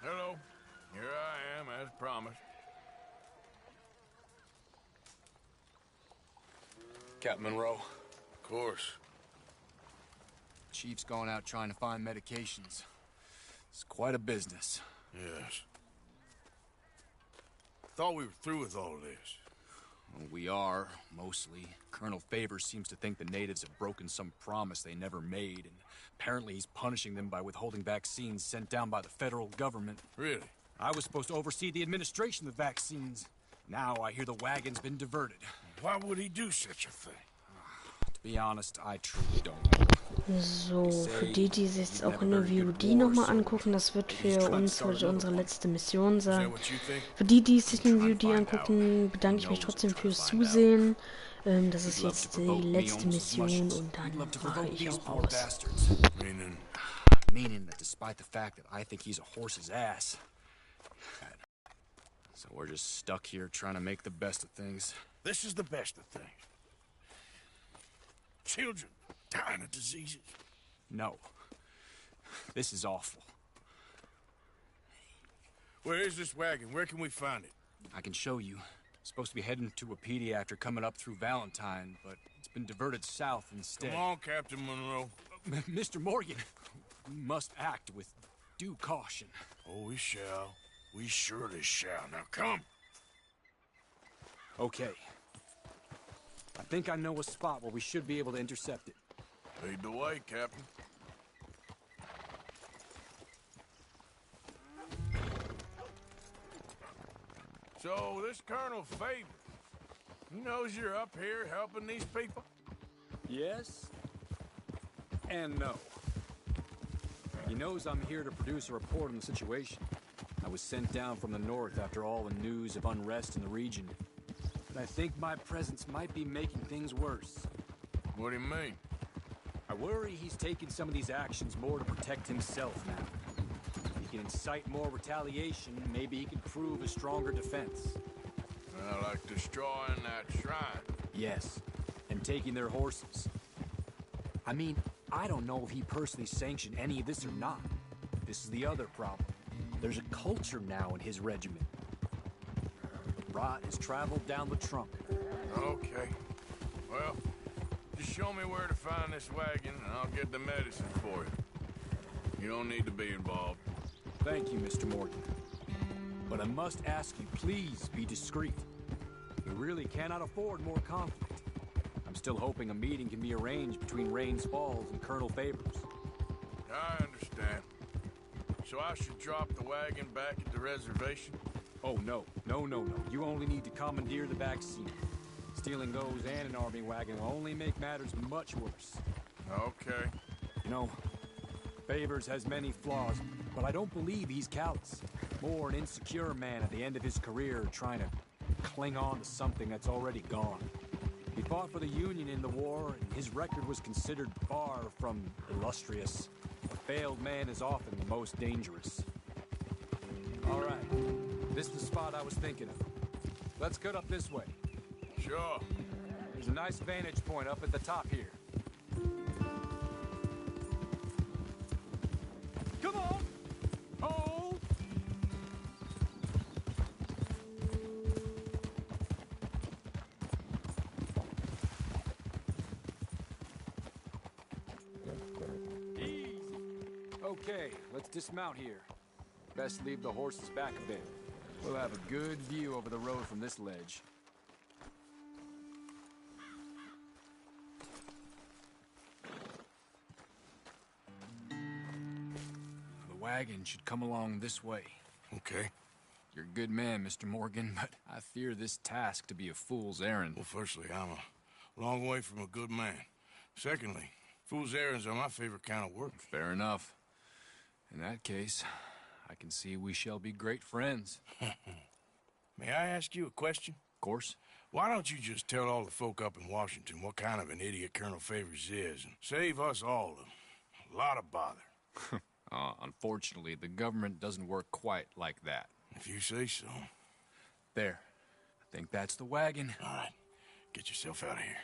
Hello. Here I am, as promised. Captain Monroe. Of course. Chief's gone out trying to find medications. It's quite a business. Yes. Thought we were through with all this. Well, we are, mostly. Colonel Favors seems to think the natives have broken some promise they never made, and apparently he's punishing them by withholding vaccines sent down by the federal government. Really? I was supposed to oversee the administration of the vaccines. Now I hear the wagon's been diverted. Why would he do such a thing? To be honest, I truly don't know. So, für die, die sich jetzt auch in der VOD nochmal angucken, das wird für uns heute unsere letzte Mission sein. Für die, die sich in der VOD angucken, bedanke ich mich trotzdem fürs Zusehen. Das ist jetzt die letzte Mission und dann mache ich auch aus. Meaning that despite the fact that I think he's a horse's ass. So we're just stuck here trying to make the best of things. This is the best of things. Children dying of diseases. No. This is awful. Where is this wagon? Where can we find it? I can show you. Supposed to be heading to a pediatric coming up through Valentine, but it's been diverted south instead. Come on, Captain Monroe. Mr. Morgan, we must act with due caution. Oh, we shall. We surely shall. Now come. Okay. I think I know a spot where we should be able to intercept it. Lead the way, Captain. So, this Colonel Favors, he knows you're up here helping these people? Yes. And no. He knows I'm here to produce a report on the situation. I was sent down from the north after all the news of unrest in the region. but I think my presence might be making things worse. What do you mean? I worry he's taking some of these actions more to protect himself now. If he can incite more retaliation, maybe he can prove a stronger defense. Like destroying that shrine. Yes, and taking their horses. I mean, I don't know if he personally sanctioned any of this or not. This is the other problem. There's a culture now in his regiment. The rot has traveled down the trunk. Okay. Well, just show me where to find this wagon, and I'll get the medicine for you. You don't need to be involved. Thank you, Mr. Morgan. But I must ask you, please be discreet. We really cannot afford more conflict. I'm still hoping a meeting can be arranged between Rains Falls and Colonel Favors. I understand. So I should drop the wagon back at the reservation? Oh, no. No. You only need to commandeer the back seat. Stealing those and an army wagon will only make matters much worse. Okay. You know, Favors has many flaws, but I don't believe he's callous. More an insecure man at the end of his career trying to cling on to something that's already gone. He fought for the Union in the war, and his record was considered far from illustrious. A failed man is often the most dangerous. All right, this is the spot I was thinking of. Let's cut up this way. Sure. There's a nice vantage point up at the top here. Come on! Hold! Easy. Okay, let's dismount here. Best leave the horses back a bit. We'll have a good view over the road from this ledge. The wagon should come along this way. Okay. You're a good man, Mr. Morgan, but I fear this task to be a fool's errand. Well, firstly, I'm a long way from a good man. Secondly, fool's errands are my favorite kind of work. Fair enough. In that case, I can see we shall be great friends. May I ask you a question? Of course. Why don't you just tell all the folk up in Washington what kind of an idiot Colonel Favors is, and save us all a lot of bother? Unfortunately, the government doesn't work quite like that. If you say so. There. I think that's the wagon. All right. Get yourself out of here.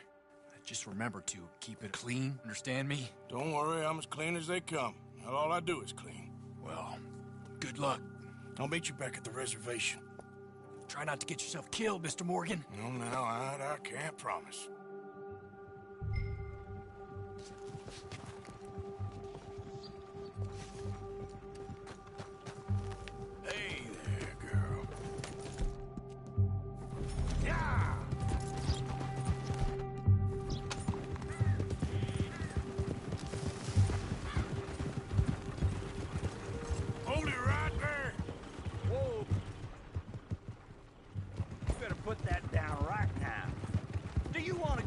Just remember to keep it clean, understand me? Don't worry, I'm as clean as they come. Not all I do is clean. Well, good luck. I'll meet you back at the reservation. Try not to get yourself killed, Mr. Morgan. No, now, I can't promise. Hey there, girl. Yeah! Hold it right there. Whoa. You better put that down right now. Do you want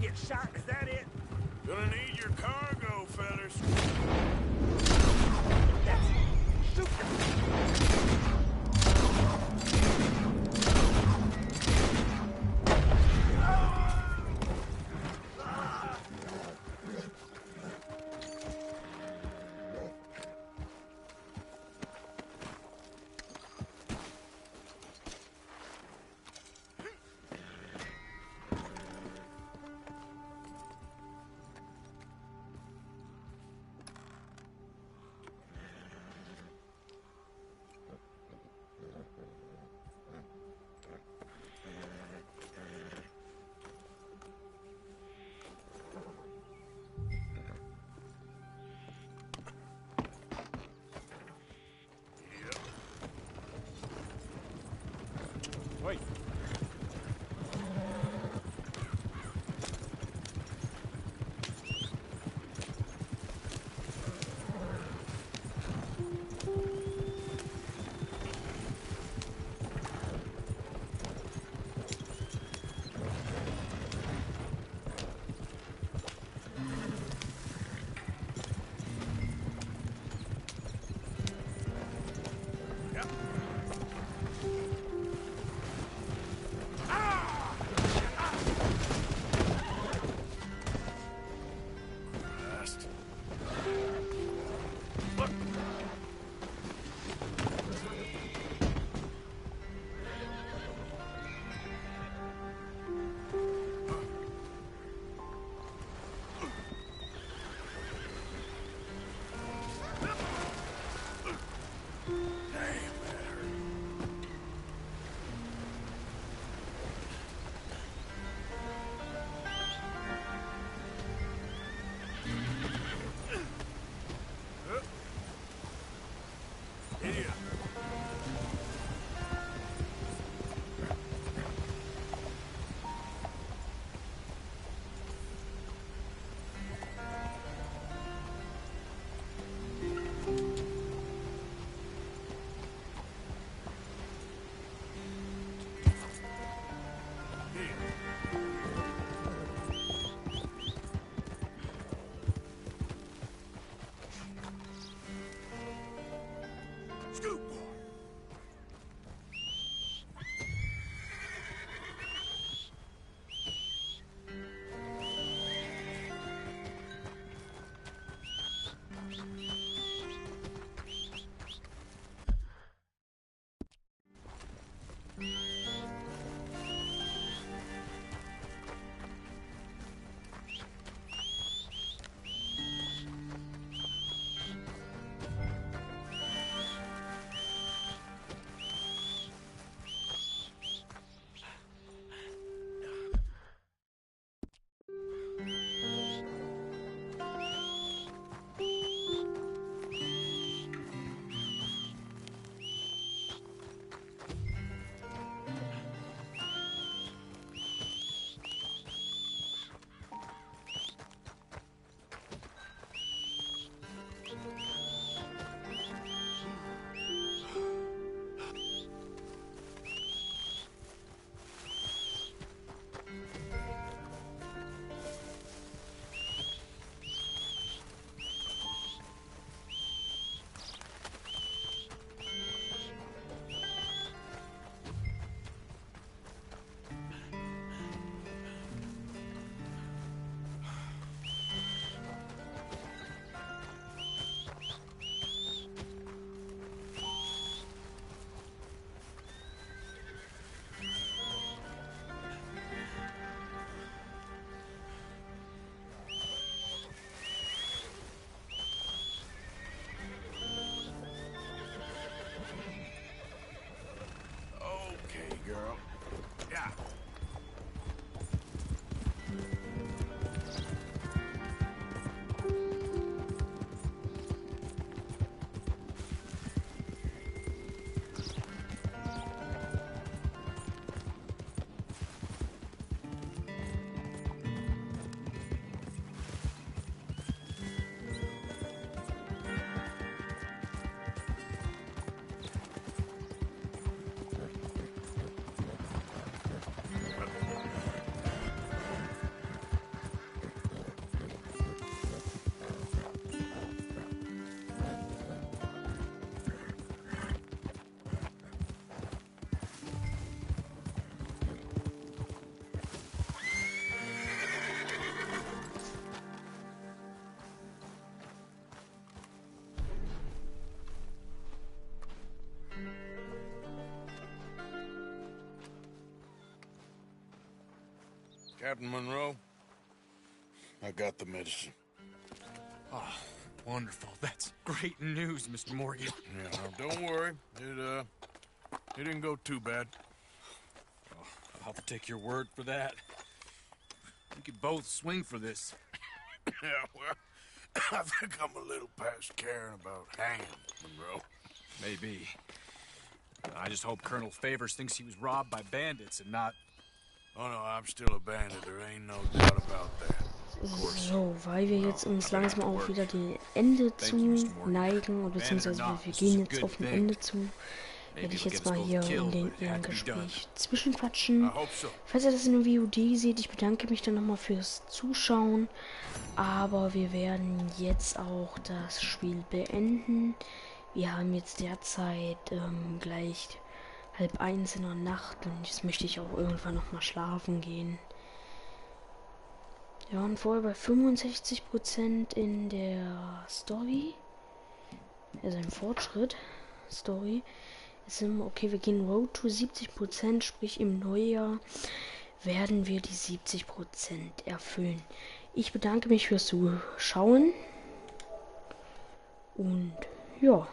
Scoop! Okay, girl. Yeah. Captain Monroe, I got the medicine. Oh, wonderful. That's great news, Mr. Morgan. Yeah, no, don't worry. It didn't go too bad. Oh, I'll take your word for that. We could both swing for this. Yeah, well, I think I'm a little past caring about hanging, Monroe. Maybe. I just hope Colonel Favors thinks he was robbed by bandits and not... Oh no, I'm still a bandit. There ain't no doubt about that. So, weil wir jetzt uns langsam auch wieder dem Ende zu neigen, und beziehungsweise wir gehen jetzt auf ein Ende zu, werde ich jetzt mal hier in den Gespräch zwischenquatschen. Falls ihr das in der VOD seht, ich bedanke mich dann nochmal fürs Zuschauen, aber wir werden jetzt auch das Spiel beenden. Wir haben jetzt derzeit gleich 12:30 in der Nacht und jetzt möchte ich auch irgendwann nochmal schlafen gehen. Wir waren vorher bei 65% in der Story, also im Fortschritt Story. Jetzt sind wir, okay, wir gehen Road to 70%, sprich im Neujahr werden wir die 70% erfüllen. Ich bedanke mich fürs Zuschauen und ja.